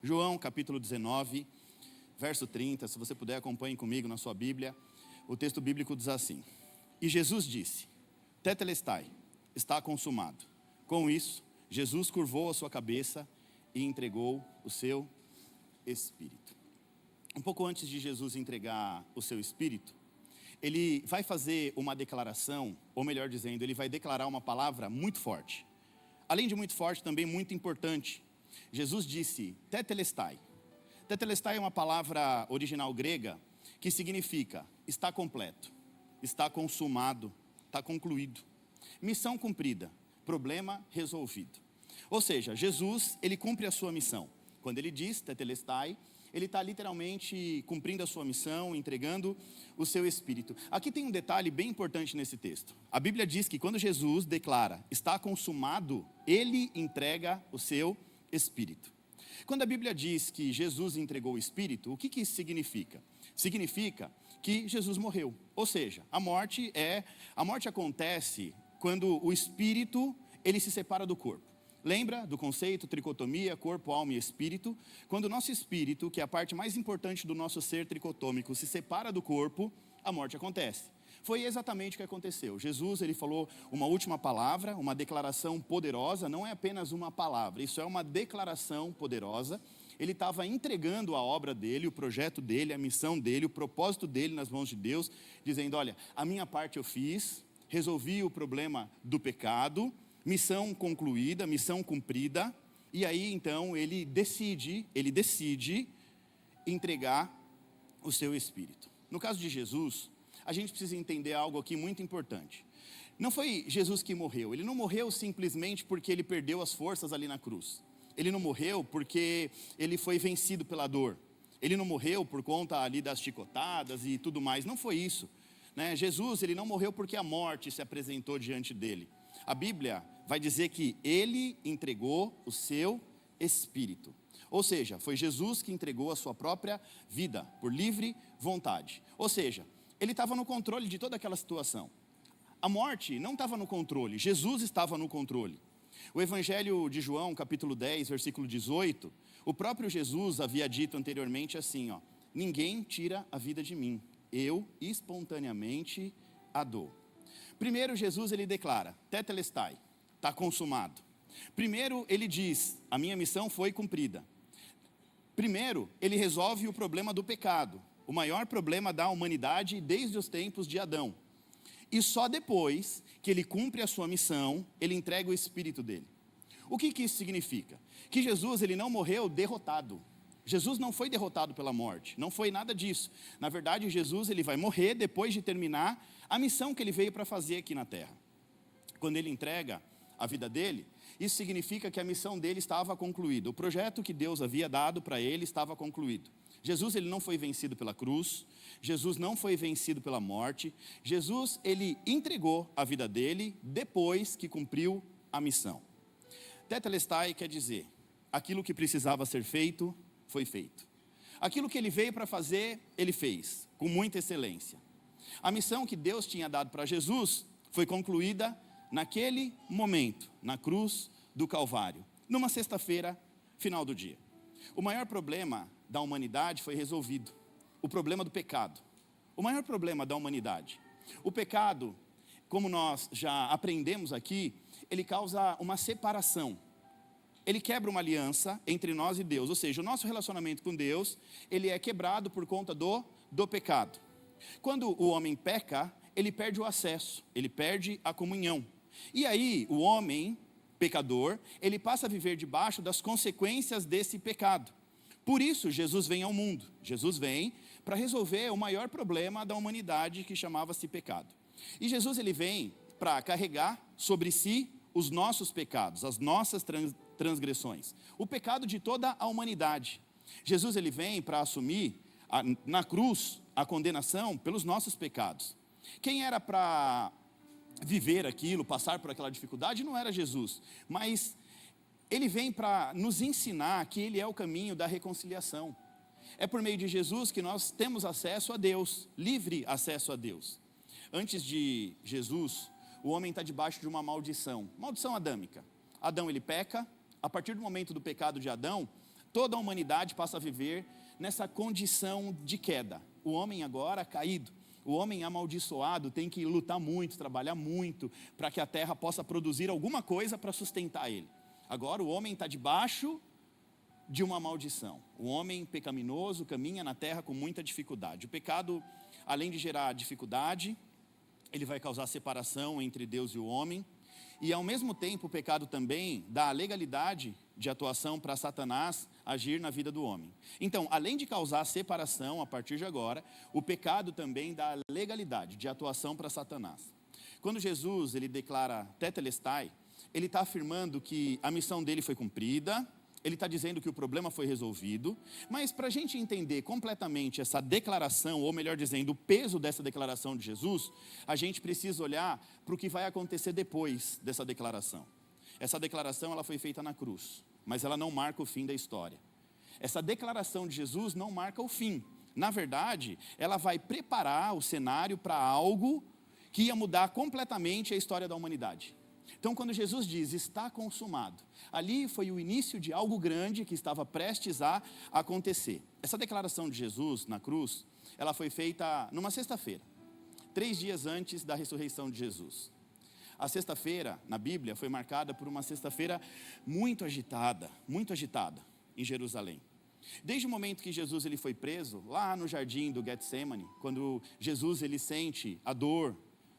João capítulo 19, verso 30, se você puder acompanhe comigo na sua Bíblia. O texto bíblico diz assim: E Jesus disse, Tetelestai, está consumado. Com isso, Jesus curvou a sua cabeça e entregou o seu espírito. Um pouco antes de Jesus entregar o seu espírito, ele vai fazer uma declaração, ou melhor dizendo, ele vai declarar uma palavra muito forte. Além de muito forte, também muito importante. Jesus disse, Tetelestai. Tetelestai é uma palavra original grega que significa está completo, está consumado, está concluído. Missão cumprida, problema resolvido. Ou seja, Jesus, ele cumpre a sua missão. Quando ele diz Tetelestai, ele está literalmente cumprindo a sua missão, entregando o seu espírito. Aqui tem um detalhe bem importante nesse texto. A Bíblia diz que quando Jesus declara, está consumado, ele entrega o seu espírito. Quando a Bíblia diz que Jesus entregou o espírito, o que isso significa? Significa que Jesus morreu. Ou seja, a morte acontece quando o espírito, ele se separa do corpo. Lembra do conceito tricotomia, corpo, alma e espírito? Quando o nosso espírito, que é a parte mais importante do nosso ser tricotômico, se separa do corpo, a morte acontece. Foi exatamente o que aconteceu. Jesus, ele falou uma última palavra, uma declaração poderosa, não é apenas uma palavra, isso é uma declaração poderosa. Ele estava entregando a obra dele, o projeto dele, a missão dele, o propósito dele nas mãos de Deus, dizendo, olha, a minha parte eu fiz, resolvi o problema do pecado, missão concluída, missão cumprida, e aí então ele decide entregar o seu espírito. No caso de Jesus, a gente precisa entender algo aqui muito importante. Não foi Jesus que morreu, ele não morreu simplesmente porque ele perdeu as forças ali na cruz. Ele não morreu porque ele foi vencido pela dor. Ele não morreu por conta ali das chicotadas e tudo mais, não foi isso. Jesus, ele não morreu porque a morte se apresentou diante dele. A Bíblia vai dizer que ele entregou o seu espírito. Ou seja, foi Jesus que entregou a sua própria vida, por livre vontade. Ou seja, ele estava no controle de toda aquela situação. A morte não estava no controle, Jesus estava no controle. O Evangelho de João, capítulo 10, versículo 18, o próprio Jesus havia dito anteriormente assim, ninguém tira a vida de mim, eu espontaneamente a dou. Primeiro Jesus ele declara, Tetelestai, está consumado. Primeiro ele diz, a minha missão foi cumprida. Primeiro ele resolve o problema do pecado, o maior problema da humanidade desde os tempos de Adão. E só depois que ele cumpre a sua missão, ele entrega o espírito dele. O que isso significa? Que Jesus ele não morreu derrotado. Jesus não foi derrotado pela morte, não foi nada disso. Na verdade, Jesus ele vai morrer depois de terminar a missão que ele veio para fazer aqui na terra. Quando ele entrega a vida dele, isso significa que a missão dele estava concluída. O projeto que Deus havia dado para ele estava concluído. Jesus ele não foi vencido pela cruz, Jesus não foi vencido pela morte, Jesus ele entregou a vida dele depois que cumpriu a missão. Tetelestai quer dizer, aquilo que precisava ser feito, foi feito. Aquilo que ele veio para fazer, ele fez, com muita excelência. A missão que Deus tinha dado para Jesus foi concluída naquele momento, na cruz do Calvário, numa sexta-feira, final do dia. O maior problema da humanidade foi resolvido, o problema do pecado. O maior problema da humanidade. O pecado, como nós já aprendemos aqui, ele causa uma separação. Ele quebra uma aliança entre nós e Deus, ou seja, o nosso relacionamento com Deus, ele é quebrado por conta do pecado. Quando o homem peca, ele perde o acesso, ele perde a comunhão. E aí, o homem pecador, ele passa a viver debaixo das consequências desse pecado. Por isso, Jesus vem ao mundo. Jesus vem para resolver o maior problema da humanidade que chamava-se pecado. E Jesus ele vem para carregar sobre si os nossos pecados, as nossas transgressões. O pecado de toda a humanidade. Jesus ele vem para assumir na cruz a condenação pelos nossos pecados. Quem era para viver aquilo, passar por aquela dificuldade, não era Jesus, mas ele vem para nos ensinar que ele é o caminho da reconciliação. É por meio de Jesus que nós temos acesso a Deus, livre acesso a Deus. Antes de Jesus, o homem está debaixo de uma maldição adâmica. Adão ele peca, a partir do momento do pecado de Adão, Toda a humanidade passa a viver nessa condição de queda. O homem agora caído, o homem amaldiçoado tem que lutar muito, trabalhar muito, para que a terra possa produzir alguma coisa para sustentar ele. Agora o homem está debaixo de uma maldição. O homem pecaminoso caminha na terra com muita dificuldade. O pecado, além de gerar dificuldade, ele vai causar separação entre Deus e o homem. E ao mesmo tempo o pecado também dá a legalidade de atuação para Satanás agir na vida do homem. Então, além de causar separação a partir de agora, o pecado também dá a legalidade de atuação para Satanás. Quando Jesus ele declara tetelestai, ele está afirmando que a missão dele foi cumprida, ele está dizendo que o problema foi resolvido, mas para a gente entender completamente essa declaração, ou melhor dizendo, o peso dessa declaração de Jesus, a gente precisa olhar para o que vai acontecer depois dessa declaração. Essa declaração ela foi feita na cruz, mas ela não marca o fim da história. Essa declaração de Jesus não marca o fim. Na verdade, ela vai preparar o cenário para algo que ia mudar completamente a história da humanidade. Então, quando Jesus diz, está consumado, ali foi o início de algo grande que estava prestes a acontecer. Essa declaração de Jesus na cruz, ela foi feita numa sexta-feira, 3 dias antes da ressurreição de Jesus. A sexta-feira, na Bíblia, foi marcada por uma sexta-feira muito agitada em Jerusalém. Desde o momento que Jesus ele foi preso, lá no jardim do Getsemane, quando Jesus ele sente a dor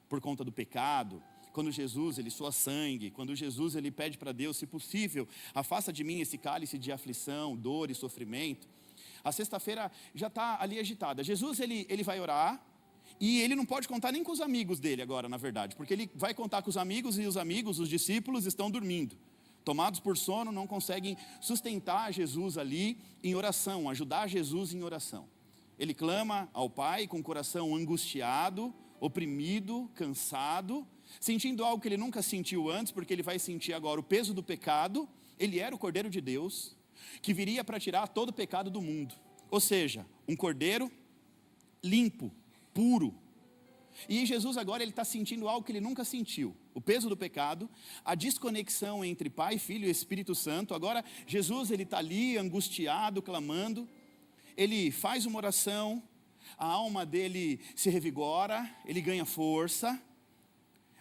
por conta do pecado, quando Jesus ele sua sangue, quando Jesus ele pede para Deus, se possível, afasta de mim esse cálice de aflição, dor e sofrimento. A sexta-feira já está ali agitada. Jesus ele vai orar e ele não pode contar nem com os amigos dele agora, na verdade, porque ele vai contar com os amigos e os amigos, os discípulos estão dormindo. Tomados por sono, não conseguem sustentar Jesus ali em oração, ajudar Jesus em oração. Ele clama ao Pai com o coração angustiado, oprimido, cansado, sentindo algo que ele nunca sentiu antes, porque ele vai sentir agora o peso do pecado. Ele era o Cordeiro de Deus, que viria para tirar todo o pecado do mundo. Ou seja, um Cordeiro limpo, puro. E Jesus agora ele está sentindo algo que ele nunca sentiu. O peso do pecado, a desconexão entre Pai, Filho e Espírito Santo. Agora Jesus ele está ali angustiado, clamando. Ele faz uma oração, a alma dele se revigora, ele ganha força.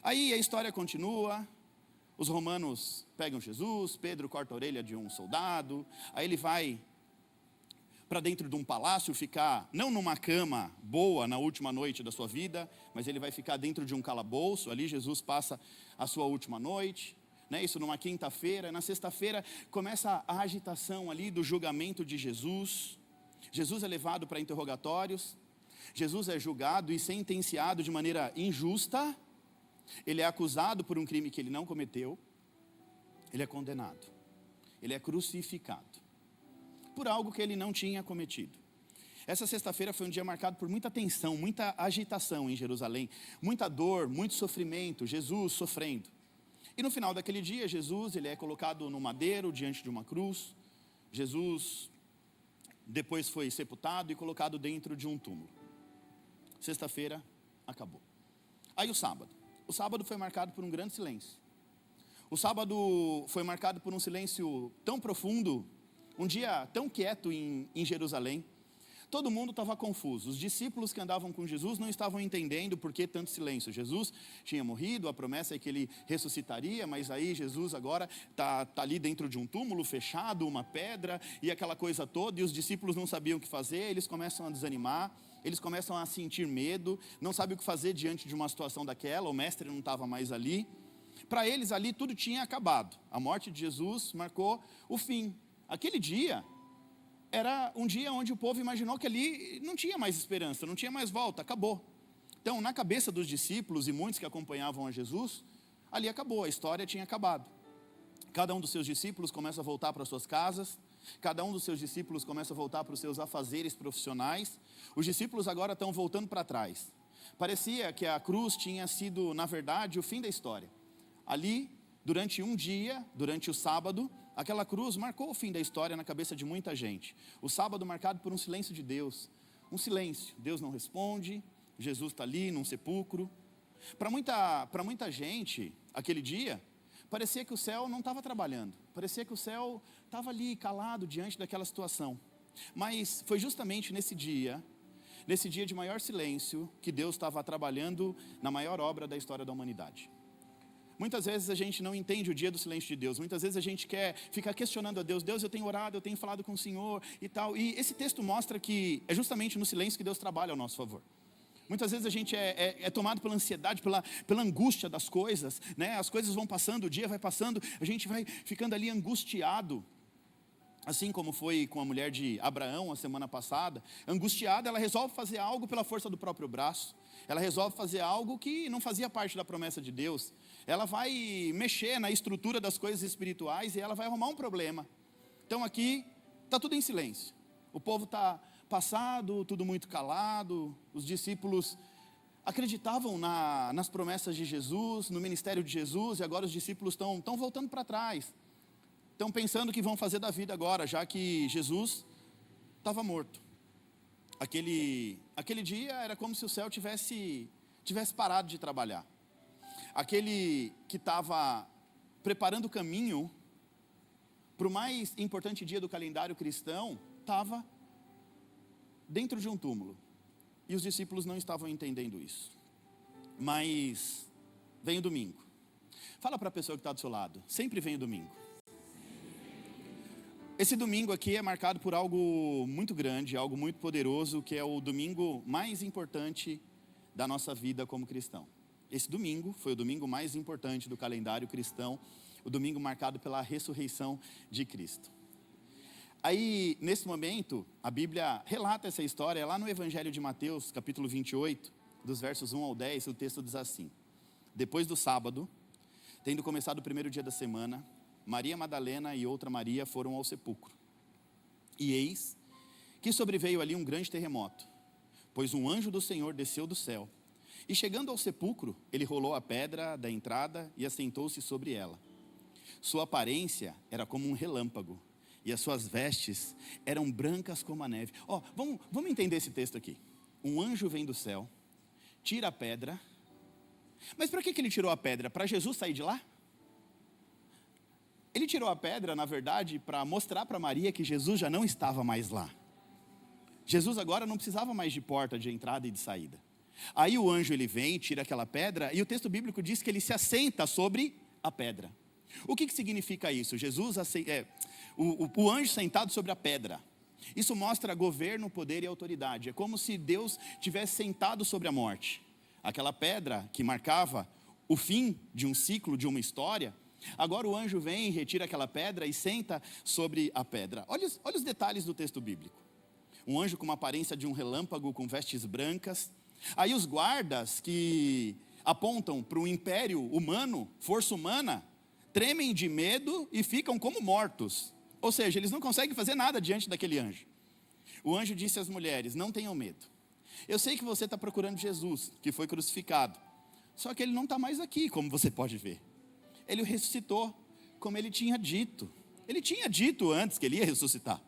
Aí a história continua, os romanos pegam Jesus, Pedro corta a orelha de um soldado, aí ele vai para dentro de um palácio ficar, não numa cama boa na última noite da sua vida, mas ele vai ficar dentro de um calabouço, ali Jesus passa a sua última noite, né? Isso numa quinta-feira. Na sexta-feira começa a agitação ali do julgamento de Jesus. Jesus é levado para interrogatórios, Jesus é julgado e sentenciado de maneira injusta. Ele é acusado por um crime que ele não cometeu, ele é condenado, ele é crucificado, por algo que ele não tinha cometido. Essa sexta-feira foi um dia marcado por muita tensão, muita agitação em Jerusalém, muita dor, muito sofrimento, Jesus sofrendo. E no final daquele dia, Jesus ele é colocado no madeiro, diante de uma cruz. Jesus depois foi sepultado e colocado dentro de um túmulo. Sexta-feira acabou. Aí o sábado foi marcado por um grande silêncio. O sábado foi marcado por um silêncio tão profundo, um dia tão quieto em Jerusalém. Todo mundo estava confuso. Os discípulos que andavam com Jesus não estavam entendendo por que tanto silêncio. Jesus tinha morrido, a promessa é que ele ressuscitaria, mas aí Jesus agora está ali dentro de um túmulo fechado, uma pedra e aquela coisa toda, e os discípulos não sabiam o que fazer, eles começam a desanimar, eles começam a sentir medo, não sabem o que fazer diante de uma situação daquela, o mestre não estava mais ali. Para eles ali tudo tinha acabado. A morte de Jesus marcou o fim. Aquele dia era um dia onde o povo imaginou que ali não tinha mais esperança, não tinha mais volta, acabou. Então, na cabeça dos discípulos e muitos que acompanhavam a Jesus, ali acabou, a história tinha acabado. Cada um dos seus discípulos começa a voltar para suas casas, cada um dos seus discípulos começa a voltar para os seus afazeres profissionais. Os discípulos agora estão voltando para trás. Parecia que a cruz tinha sido, na verdade, o fim da história. Ali, durante um dia, durante o sábado, aquela cruz marcou o fim da história na cabeça de muita gente. O sábado marcado por um silêncio de Deus. Um silêncio. Deus não responde, Jesus está ali num sepulcro. Para muita gente, aquele dia, parecia que o céu não estava trabalhando, parecia que o céu estava ali calado diante daquela situação. Mas foi justamente nesse dia de maior silêncio, que Deus estava trabalhando na maior obra da história da humanidade. Muitas vezes a gente não entende o dia do silêncio de Deus. Muitas vezes a gente quer ficar questionando a Deus. Deus, eu tenho orado, eu tenho falado com o Senhor e tal. E esse texto mostra que é justamente no silêncio que Deus trabalha ao nosso favor. Muitas vezes a gente é tomado pela ansiedade, pela angústia das coisas, né? As coisas vão passando, o dia vai passando, a gente vai ficando ali angustiado. Assim como foi com a mulher de Abraão a semana passada, angustiada, ela resolve fazer algo pela força do próprio braço. Ela resolve fazer algo que não fazia parte da promessa de Deus. Ela vai mexer na estrutura das coisas espirituais e ela vai arrumar um problema. Então aqui está tudo em silêncio. O povo está passado, tudo muito calado. Os discípulos acreditavam nas promessas de Jesus, no ministério de Jesus, e agora os discípulos estão voltando para trás. Estão pensando o que vão fazer da vida agora, já que Jesus estava morto. Aquele dia era como se o céu tivesse parado de trabalhar. Aquele que estava preparando o caminho para o mais importante dia do calendário cristão, estava dentro de um túmulo. E os discípulos não estavam entendendo isso. Mas vem o domingo. Fala para a pessoa que está do seu lado, sempre vem o domingo. Esse domingo aqui é marcado por algo muito grande, algo muito poderoso, que é o domingo mais importante da nossa vida como cristão. Esse domingo foi o domingo mais importante do calendário cristão, o domingo marcado pela ressurreição de Cristo. Aí, nesse momento, a Bíblia relata essa história, lá no Evangelho de Mateus, capítulo 28, dos versos 1 ao 10, o texto diz assim: Depois do sábado, tendo começado o primeiro dia da semana, Maria Madalena e outra Maria foram ao sepulcro. E eis que sobreveio ali um grande terremoto, pois um anjo do Senhor desceu do céu. E chegando ao sepulcro, ele rolou a pedra da entrada e assentou-se sobre ela. Sua aparência era como um relâmpago, e as suas vestes eram brancas como a neve. Vamos entender esse texto aqui. Um anjo vem do céu, tira a pedra. Mas para que ele tirou a pedra? Para Jesus sair de lá? Ele tirou a pedra, na verdade, para mostrar para Maria que Jesus já não estava mais lá. Jesus agora não precisava mais de porta de entrada e de saída. Aí o anjo ele vem, tira aquela pedra, e o texto bíblico diz que ele se assenta sobre a pedra. O que significa isso? O anjo sentado sobre a pedra. Isso mostra governo, poder e autoridade. É como se Deus tivesse sentado sobre a morte. Aquela pedra que marcava o fim de um ciclo, de uma história. Agora o anjo vem, retira aquela pedra e senta sobre a pedra. Olha os detalhes do texto bíblico. Um anjo com uma aparência de um relâmpago, com vestes brancas. Aí os guardas que apontam para o império humano, força humana, tremem de medo e ficam como mortos. Ou seja, eles não conseguem fazer nada diante daquele anjo. O anjo disse às mulheres: não tenham medo. Eu sei que você está procurando Jesus, que foi crucificado. Só que ele não está mais aqui, como você pode ver. Ele ressuscitou, como ele tinha dito. Ele tinha dito antes que ele ia ressuscitar.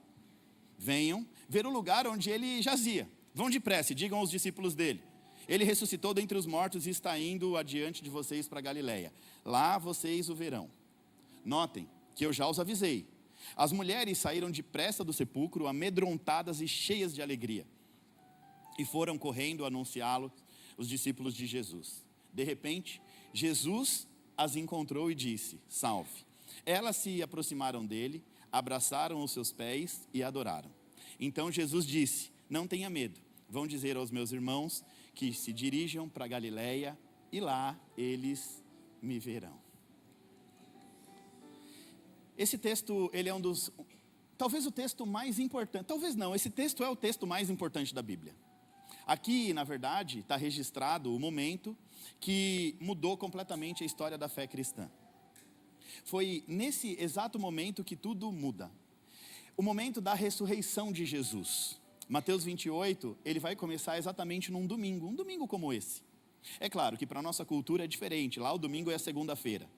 Venham ver o lugar onde ele jazia. Vão depressa e digam aos discípulos dele: ele ressuscitou dentre os mortos e está indo adiante de vocês para Galiléia. Lá vocês o verão. Notem que eu já os avisei. As mulheres saíram depressa do sepulcro, amedrontadas e cheias de alegria. E foram correndo anunciá-lo, os discípulos de Jesus. De repente, Jesus as encontrou e disse: salve. Elas se aproximaram dele, abraçaram os seus pés e adoraram. Então Jesus disse: não tenha medo, vão dizer aos meus irmãos que se dirijam para Galiléia e lá eles me verão. Esse texto, ele é talvez o texto mais importante, talvez não, esse texto é o texto mais importante da Bíblia. Aqui, na verdade, está registrado o momento que mudou completamente a história da fé cristã. Foi nesse exato momento que tudo muda. O momento da ressurreição de Jesus. Mateus 28, ele vai começar exatamente num domingo, um domingo como esse. É claro que para a nossa cultura é diferente, lá o domingo é a segunda-feira.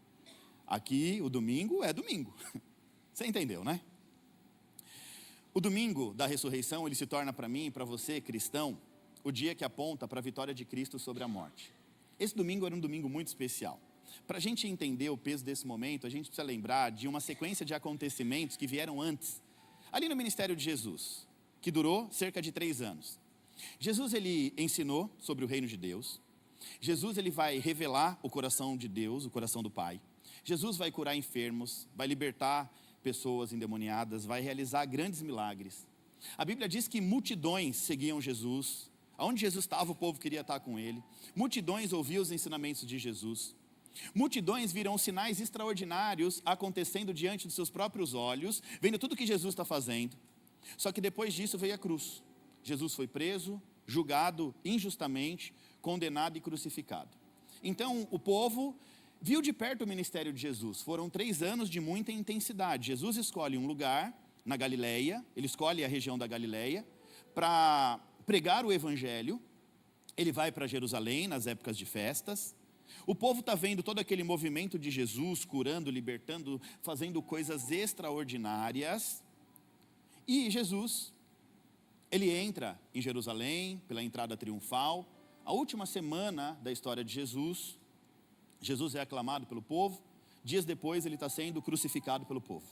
Aqui o domingo é domingo. Você entendeu, né? O domingo da ressurreição, ele se torna para mim e para você, cristão, o dia que aponta para a vitória de Cristo sobre a morte. Esse domingo era um domingo muito especial. para a gente entender o peso desse momento, a gente precisa lembrar de uma sequência de acontecimentos que vieram antes, ali no ministério de Jesus, que durou cerca de 3 anos. Jesus, ele ensinou sobre o reino de Deus. Jesus, ele vai revelar o coração de Deus, o coração do Pai. Jesus vai curar enfermos, vai libertar pessoas endemoniadas, vai realizar grandes milagres. A Bíblia diz que multidões seguiam Jesus. Aonde Jesus estava, o povo queria estar com ele. Multidões ouviam os ensinamentos de Jesus. Multidões viram sinais extraordinários acontecendo diante dos seus próprios olhos, vendo tudo que Jesus está fazendo. Só que depois disso veio a cruz. Jesus foi preso, julgado injustamente, condenado e crucificado. Então o povo viu de perto o ministério de Jesus. Foram 3 anos de muita intensidade. Jesus escolhe um lugar na Galileia, ele escolhe a região da Galileia para pregar o evangelho. Ele vai para Jerusalém nas épocas de festas. O povo está vendo todo aquele movimento de Jesus, curando, libertando, fazendo coisas extraordinárias. E Jesus, ele entra em Jerusalém pela entrada triunfal. A última semana da história de Jesus, Jesus é aclamado pelo povo. Dias depois ele está sendo crucificado pelo povo.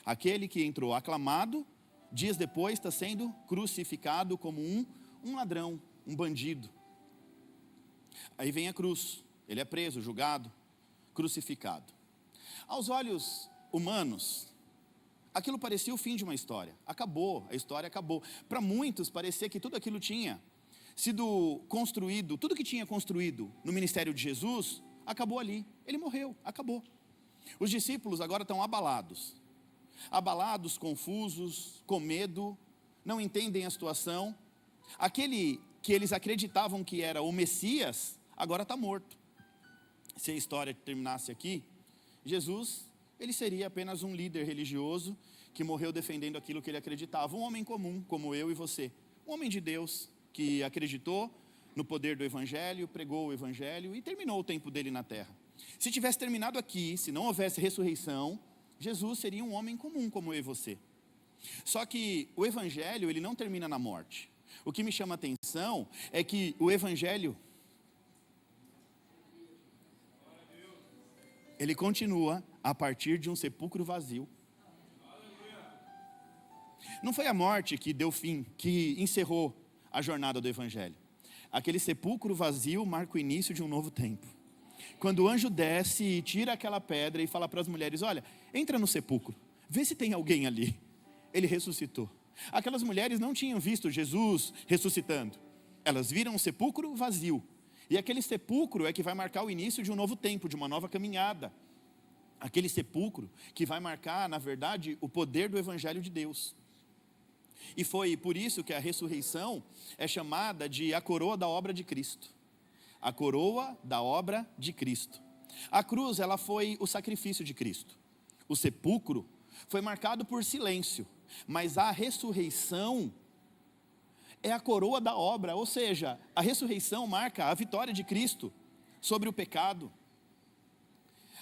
Aquele que entrou aclamado, dias depois está sendo crucificado como um ladrão, um bandido. Aí vem a cruz, ele é preso, julgado, crucificado. Aos olhos humanos, aquilo parecia o fim de uma história. Acabou, a história acabou. Para muitos parecia que tudo aquilo tinha sido construído, tudo que tinha construído no ministério de Jesus, acabou ali. Ele morreu, acabou. Os discípulos agora estão abalados, confusos, com medo, não entendem a situação. Aquele que eles acreditavam que era o Messias, agora está morto. Se a história terminasse aqui, Jesus, ele seria apenas um líder religioso que morreu defendendo aquilo que ele acreditava. Um homem comum, como eu e você. Um homem de Deus que acreditou no poder do Evangelho, pregou o Evangelho e terminou o tempo dele na terra. Se tivesse terminado aqui, se não houvesse ressurreição, Jesus seria um homem comum como eu e você. Só que o Evangelho, ele não termina na morte. O que me chama a atenção é que o Evangelho, ele continua a partir de um sepulcro vazio. Não foi a morte que deu fim, que encerrou a jornada do Evangelho. Aquele sepulcro vazio marca o início de um novo tempo. Quando o anjo desce e tira aquela pedra e fala para as mulheres, olha, entra no sepulcro, vê se tem alguém ali. Ele ressuscitou. Aquelas mulheres não tinham visto Jesus ressuscitando. Elas viram um sepulcro vazio. E aquele sepulcro é que vai marcar o início de um novo tempo, de uma nova caminhada. Aquele sepulcro que vai marcar, na verdade, o poder do Evangelho de Deus. E foi por isso que a ressurreição é chamada de a coroa da obra de Cristo. A coroa da obra de Cristo. A cruz, ela foi o sacrifício de Cristo. O sepulcro foi marcado por silêncio, mas a ressurreição é a coroa da obra, ou seja, a ressurreição marca a vitória de Cristo sobre o pecado.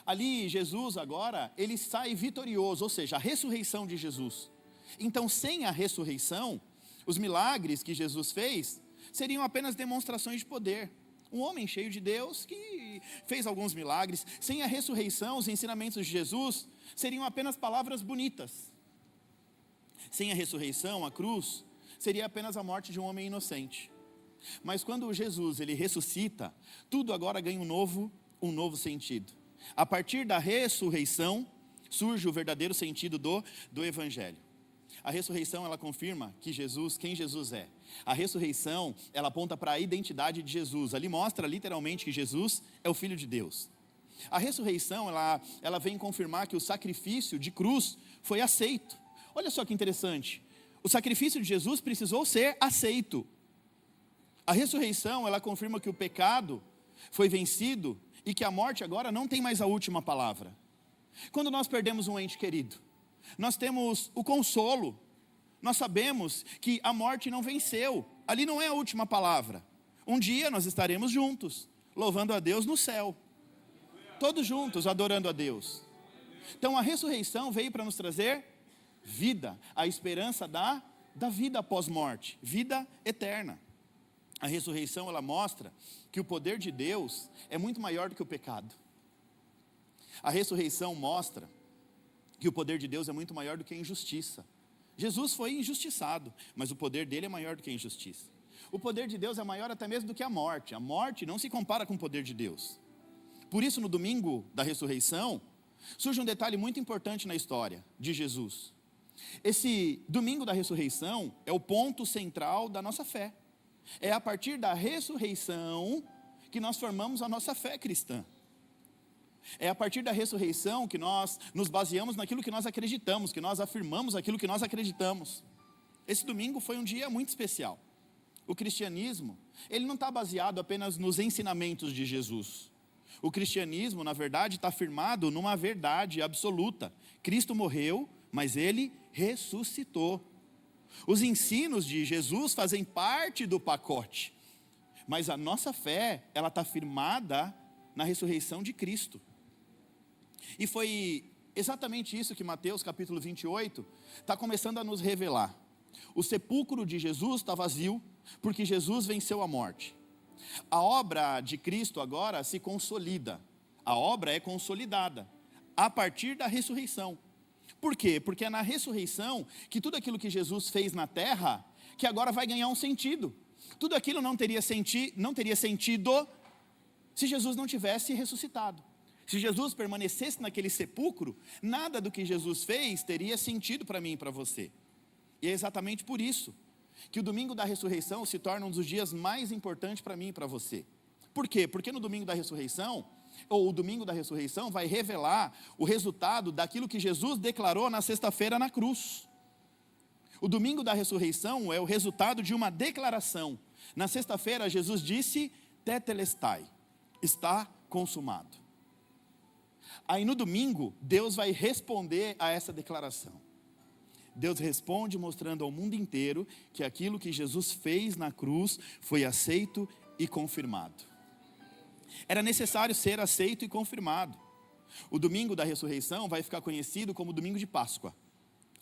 Ali, Jesus agora, ele sai vitorioso, ou seja, a ressurreição de Jesus. Então, sem a ressurreição, os milagres que Jesus fez seriam apenas demonstrações de poder. Um homem cheio de Deus que fez alguns milagres. Sem a ressurreição, os ensinamentos de Jesus seriam apenas palavras bonitas. Sem a ressurreição, a cruz seria apenas a morte de um homem inocente. Mas quando Jesus ele ressuscita, tudo agora ganha um novo sentido. A partir da ressurreição, surge o verdadeiro sentido do Evangelho. A ressurreição, ela confirma que Jesus, quem Jesus é. A ressurreição, ela aponta para a identidade de Jesus. Ali mostra literalmente que Jesus é o Filho de Deus. A ressurreição, ela vem confirmar que o sacrifício de cruz foi aceito. Olha só que interessante. O sacrifício de Jesus precisou ser aceito. A ressurreição, ela confirma que o pecado foi vencido e que a morte agora não tem mais a última palavra. Quando nós perdemos um ente querido, nós temos o consolo. Nós sabemos que a morte não venceu. Ali não é a última palavra. Um dia nós estaremos juntos, louvando a Deus no céu. Todos juntos, adorando a Deus. Então a ressurreição veio para nos trazer vida, a esperança da vida após morte, vida eterna. A ressurreição, ela mostra que o poder de Deus é muito maior do que o pecado. A ressurreição mostra que o poder de Deus é muito maior do que a injustiça. Jesus foi injustiçado, mas o poder dele é maior do que a injustiça. O poder de Deus é maior até mesmo do que a morte. A morte não se compara com o poder de Deus. Por isso, no domingo da ressurreição, surge um detalhe muito importante na história de Jesus. Esse domingo da ressurreição é o ponto central da nossa fé. É a partir da ressurreição que nós formamos a nossa fé cristã. É a partir da ressurreição que nós nos baseamos naquilo que nós acreditamos, que nós afirmamos aquilo que nós acreditamos. Esse domingo foi um dia muito especial. O cristianismo, ele não está baseado apenas nos ensinamentos de Jesus. O cristianismo, na verdade, está firmado numa verdade absoluta. Cristo morreu, mas ele ressuscitou. Os ensinos de Jesus fazem parte do pacote, mas a nossa fé, ela está firmada na ressurreição de Cristo. E foi exatamente isso que Mateus capítulo 28 está começando a nos revelar. O sepulcro de Jesus está vazio, porque Jesus venceu a morte. A obra de Cristo agora se consolida. A obra é consolidada a partir da ressurreição. Por quê? Porque é na ressurreição que tudo aquilo que Jesus fez na terra, que agora vai ganhar um sentido. Tudo aquilo não teria sentido se Jesus não tivesse ressuscitado. Se Jesus permanecesse naquele sepulcro, nada do que Jesus fez teria sentido para mim e para você. E é exatamente por isso que o domingo da ressurreição se torna um dos dias mais importantes para mim e para você. Por quê? Porque no domingo da ressurreição, ou o domingo da ressurreição, vai revelar o resultado daquilo que Jesus declarou na sexta-feira na cruz. O domingo da ressurreição é o resultado de uma declaração. Na sexta-feira, Jesus disse, tetelestai, está consumado. Aí no domingo, Deus vai responder a essa declaração. Deus responde mostrando ao mundo inteiro que aquilo que Jesus fez na cruz foi aceito e confirmado. Era necessário ser aceito e confirmado. O domingo da ressurreição vai ficar conhecido como domingo de Páscoa.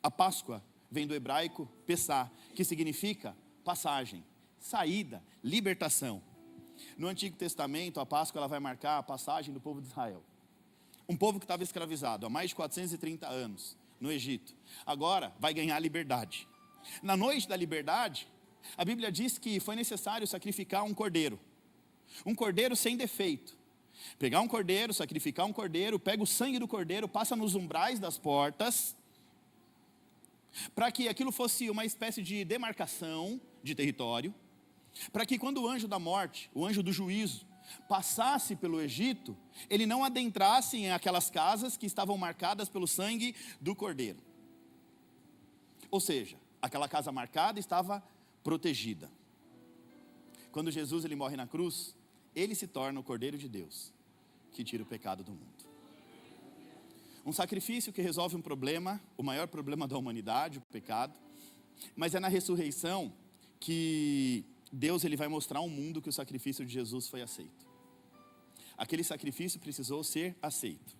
A Páscoa vem do hebraico Pessah, que significa passagem, saída, libertação. No Antigo Testamento, a Páscoa ela vai marcar a passagem do povo de Israel. Um povo que estava escravizado há mais de 430 anos no Egito. Agora vai ganhar liberdade. Na noite da liberdade, a Bíblia diz que foi necessário sacrificar um cordeiro. Um cordeiro sem defeito. Pegar um cordeiro, sacrificar um cordeiro, pega o sangue do cordeiro, passa nos umbrais das portas, para que aquilo fosse uma espécie de demarcação de território, para que quando o anjo da morte, o anjo do juízo, passasse pelo Egito, ele não adentrasse em aquelas casas que estavam marcadas pelo sangue do cordeiro. Ou seja, aquela casa marcada estava protegida. Quando Jesus ele morre na cruz, ele se torna o Cordeiro de Deus, que tira o pecado do mundo. Um sacrifício que resolve um problema, o maior problema da humanidade, o pecado. Mas é na ressurreição que Deus ele vai mostrar ao mundo que o sacrifício de Jesus foi aceito. Aquele sacrifício precisou ser aceito.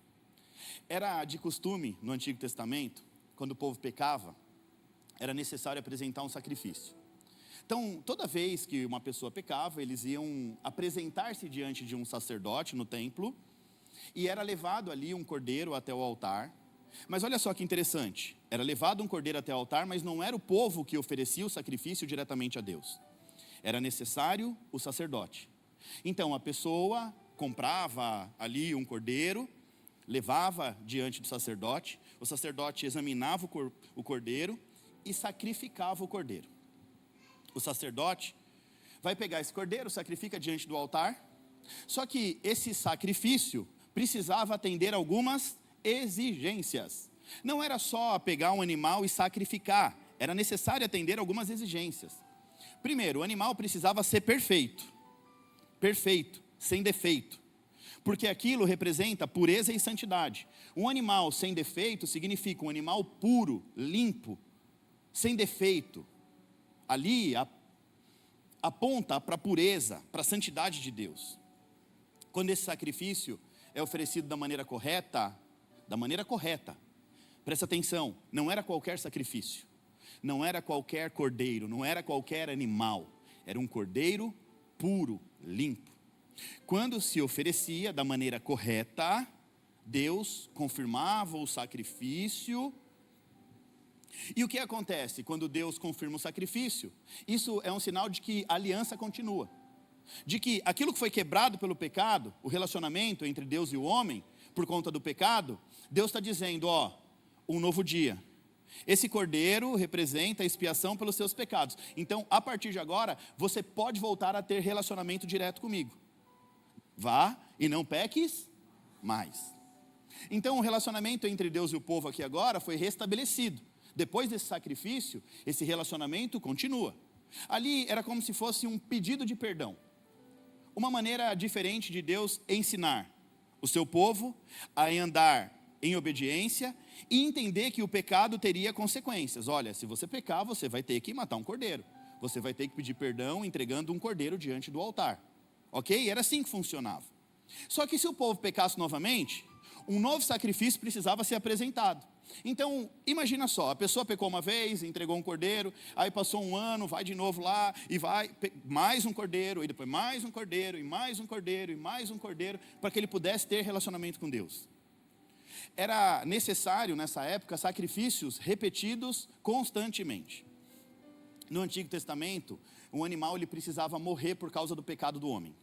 Era de costume no Antigo Testamento, quando o povo pecava, era necessário apresentar um sacrifício. Então, toda vez que uma pessoa pecava, eles iam apresentar-se diante de um sacerdote no templo, e era levado ali um cordeiro até o altar. Mas olha só que interessante, era levado um cordeiro até o altar, mas não era o povo que oferecia o sacrifício diretamente a Deus. Era necessário o sacerdote. Então a pessoa comprava ali um cordeiro, levava diante do sacerdote, o sacerdote examinava o cordeiro e sacrificava o cordeiro. O sacerdote vai pegar esse cordeiro, sacrifica diante do altar, só que esse sacrifício precisava atender algumas exigências. Não era só pegar um animal e sacrificar, era necessário atender algumas exigências. Primeiro, o animal precisava ser perfeito, sem defeito, porque aquilo representa pureza e santidade. Um animal sem defeito significa um animal puro, limpo, sem defeito. Ali aponta para a pureza, para a santidade de Deus. Quando esse sacrifício é oferecido da maneira correta, presta atenção, não era qualquer sacrifício. Não era qualquer cordeiro, não era qualquer animal, era um cordeiro puro, limpo. Quando se oferecia da maneira correta, Deus confirmava o sacrifício. E o que acontece quando Deus confirma o sacrifício? Isso é um sinal de que a aliança continua. De que aquilo que foi quebrado pelo pecado, o relacionamento entre Deus e o homem, por conta do pecado, Deus está dizendo, um novo dia. Esse cordeiro representa a expiação pelos seus pecados. Então, a partir de agora, você pode voltar a ter relacionamento direto comigo. Vá e não peques mais. Então, o relacionamento entre Deus e o povo aqui agora foi restabelecido. Depois desse sacrifício, esse relacionamento continua. Ali era como se fosse um pedido de perdão. Uma maneira diferente de Deus ensinar o seu povo a andar em obediência e entender que o pecado teria consequências. Olha, se você pecar, você vai ter que matar um cordeiro. Você vai ter que pedir perdão entregando um cordeiro diante do altar. Ok? Era assim que funcionava. Só que se o povo pecasse novamente, um novo sacrifício precisava ser apresentado. Então, imagina só, a pessoa pecou uma vez, entregou um cordeiro, aí passou um ano, vai de novo lá, e vai, mais um cordeiro, e depois mais um cordeiro, e mais um cordeiro, e mais um cordeiro, para que ele pudesse ter relacionamento com Deus. Era necessário, nessa época, sacrifícios repetidos constantemente. No Antigo Testamento, um animal ele precisava morrer por causa do pecado do homem.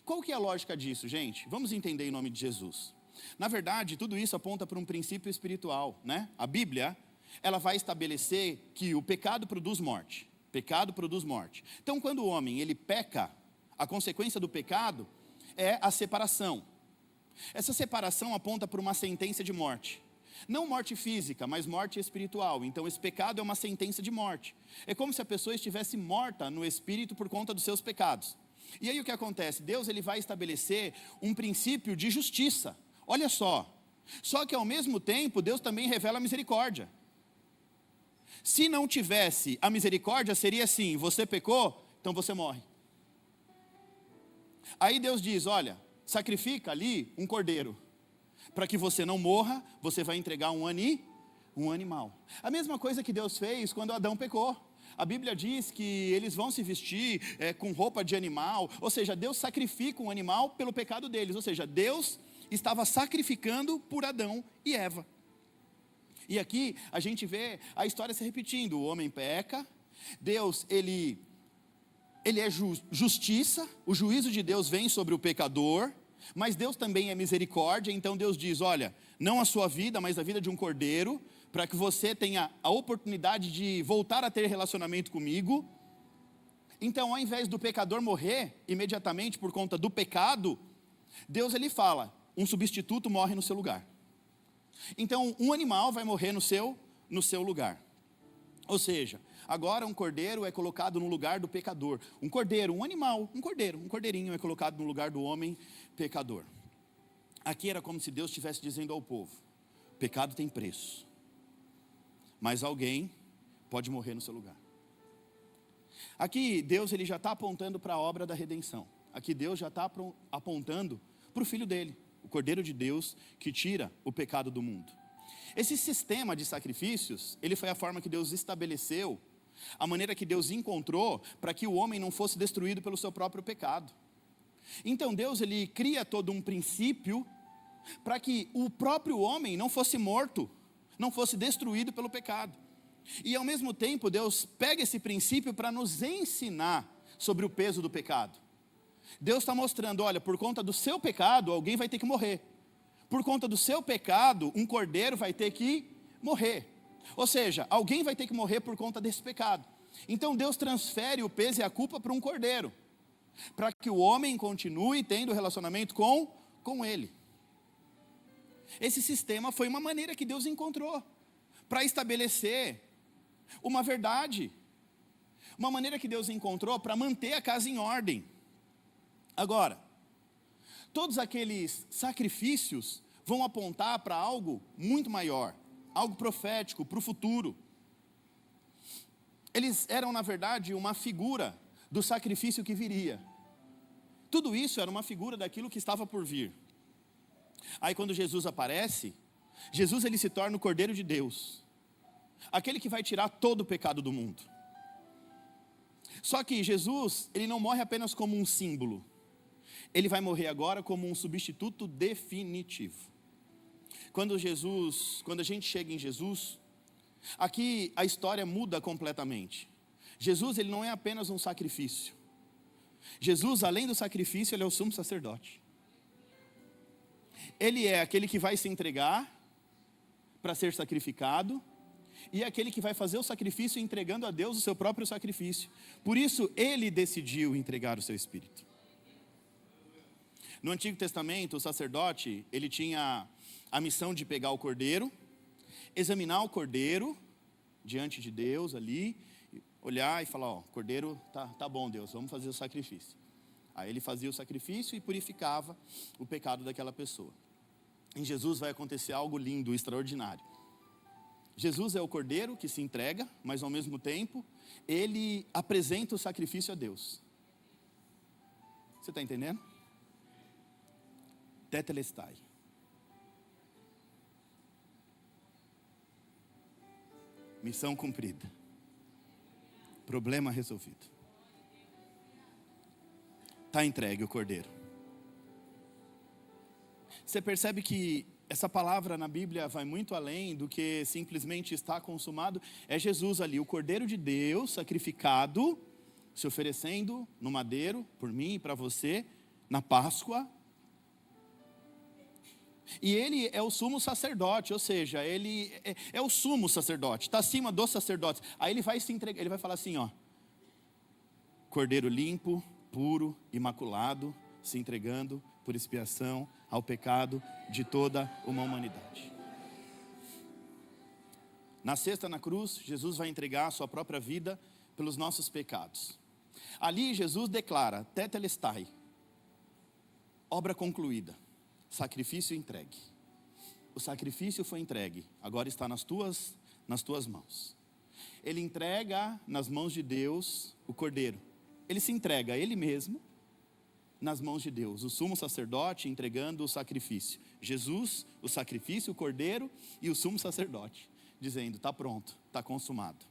Qual que é a lógica disso, gente? Vamos entender em nome de Jesus. Na verdade, tudo isso aponta para um princípio espiritual, né? A Bíblia, ela vai estabelecer que o pecado produz morte. Pecado produz morte. Então, quando o homem, ele peca, a consequência do pecado é a separação. Essa separação aponta para uma sentença de morte. Não morte física, mas morte espiritual. Então, esse pecado é uma sentença de morte. É como se a pessoa estivesse morta no espírito por conta dos seus pecados. E aí o que acontece? Deus ele vai estabelecer um princípio de justiça. Olha só que ao mesmo tempo Deus também revela a misericórdia. Se não tivesse a misericórdia, seria assim, você pecou, então você morre. Aí Deus diz, olha, sacrifica ali um cordeiro. Para que você não morra, você vai entregar um animal. A mesma coisa que Deus fez quando Adão pecou. A Bíblia diz que eles vão se vestir com roupa de animal. Ou seja, Deus sacrifica um animal pelo pecado deles. Ou seja, Deus estava sacrificando por Adão e Eva. E aqui a gente vê a história se repetindo. O homem peca, Deus ele é justiça, o juízo de Deus vem sobre o pecador, mas Deus também é misericórdia, então Deus diz, olha, não a sua vida, mas a vida de um cordeiro, para que você tenha a oportunidade de voltar a ter relacionamento comigo. Então, ao invés do pecador morrer imediatamente por conta do pecado, Deus ele fala, um substituto morre no seu lugar. Então, um animal vai morrer no seu lugar. Ou seja, agora um cordeiro é colocado no lugar do pecador. Um cordeiro, um animal, um cordeirinho é colocado no lugar do homem pecador. Aqui era como se Deus estivesse dizendo ao povo, pecado tem preço, mas alguém pode morrer no seu lugar. Aqui Deus ele já está apontando para a obra da redenção. Aqui Deus já está apontando para o Filho dele, o Cordeiro de Deus que tira o pecado do mundo. Esse sistema de sacrifícios, ele foi a forma que Deus estabeleceu, a maneira que Deus encontrou para que o homem não fosse destruído pelo seu próprio pecado. Então Deus ele cria todo um princípio para que o próprio homem não fosse morto, não fosse destruído pelo pecado. E ao mesmo tempo Deus pega esse princípio para nos ensinar sobre o peso do pecado. Deus está mostrando, olha, por conta do seu pecado, alguém vai ter que morrer. Por conta do seu pecado, um cordeiro vai ter que morrer. Ou seja, alguém vai ter que morrer por conta desse pecado. Então Deus transfere o peso e a culpa para um cordeiro, para que o homem continue tendo relacionamento com ele. Esse sistema foi uma maneira que Deus encontrou para estabelecer uma verdade. Uma maneira que Deus encontrou para manter a casa em ordem. Agora, todos aqueles sacrifícios vão apontar para algo muito maior, algo profético, para o futuro. Eles eram, na verdade, uma figura do sacrifício que viria. Tudo isso era uma figura daquilo que estava por vir. Aí quando Jesus aparece, Jesus ele se torna o Cordeiro de Deus, aquele que vai tirar todo o pecado do mundo. Só que Jesus, ele não morre apenas como um símbolo. Ele vai morrer agora como um substituto definitivo. quando a gente chega em Jesus, aqui a história muda completamente. Jesus, ele não é apenas um sacrifício. Jesus, além do sacrifício, ele é o sumo sacerdote. Ele é aquele que vai se entregar para ser sacrificado, e é aquele que vai fazer o sacrifício entregando a Deus o seu próprio sacrifício. Por isso, ele decidiu entregar o seu espírito. No Antigo Testamento, o sacerdote, ele tinha a missão de pegar o cordeiro, examinar o cordeiro diante de Deus ali, olhar e falar, ó, cordeiro, tá bom Deus, vamos fazer o sacrifício. Aí ele fazia o sacrifício e purificava o pecado daquela pessoa. Em Jesus vai acontecer algo lindo, extraordinário. Jesus é o cordeiro que se entrega, mas ao mesmo tempo, ele apresenta o sacrifício a Deus. Você está entendendo? Tetelestai. Missão cumprida. Problema resolvido. Está entregue o cordeiro. Você percebe que essa palavra na Bíblia vai muito além do que simplesmente está consumado. É Jesus ali, o Cordeiro de Deus, sacrificado, se oferecendo no madeiro, por mim e para você, na Páscoa. E ele é o sumo sacerdote, ou seja, ele é o sumo sacerdote, está acima dos sacerdotes. Aí ele vai se entregar, ele vai falar assim, ó, Cordeiro limpo, puro, imaculado, se entregando por expiação ao pecado de toda uma humanidade. Na sexta, na cruz, Jesus vai entregar a sua própria vida pelos nossos pecados. Ali Jesus declara, tetelestai, obra concluída, sacrifício entregue. O sacrifício foi entregue, agora está nas tuas mãos. Ele entrega nas mãos de Deus o cordeiro. Ele se entrega a ele mesmo nas mãos de Deus, o sumo sacerdote entregando o sacrifício. Jesus, o sacrifício, o cordeiro e o sumo sacerdote, dizendo, está pronto, está consumado.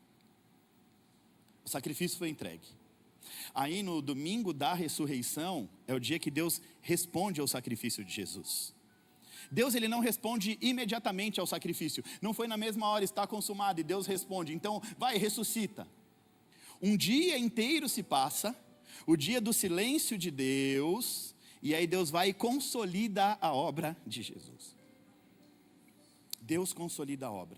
O sacrifício foi entregue. Aí no domingo da ressurreição, é o dia que Deus responde ao sacrifício de Jesus. Deus, ele não responde imediatamente ao sacrifício. Não foi na mesma hora, está consumado, e Deus responde, então vai, ressuscita. Um dia inteiro se passa, o dia do silêncio de Deus, e aí Deus vai e consolida a obra de Jesus. Deus consolida a obra.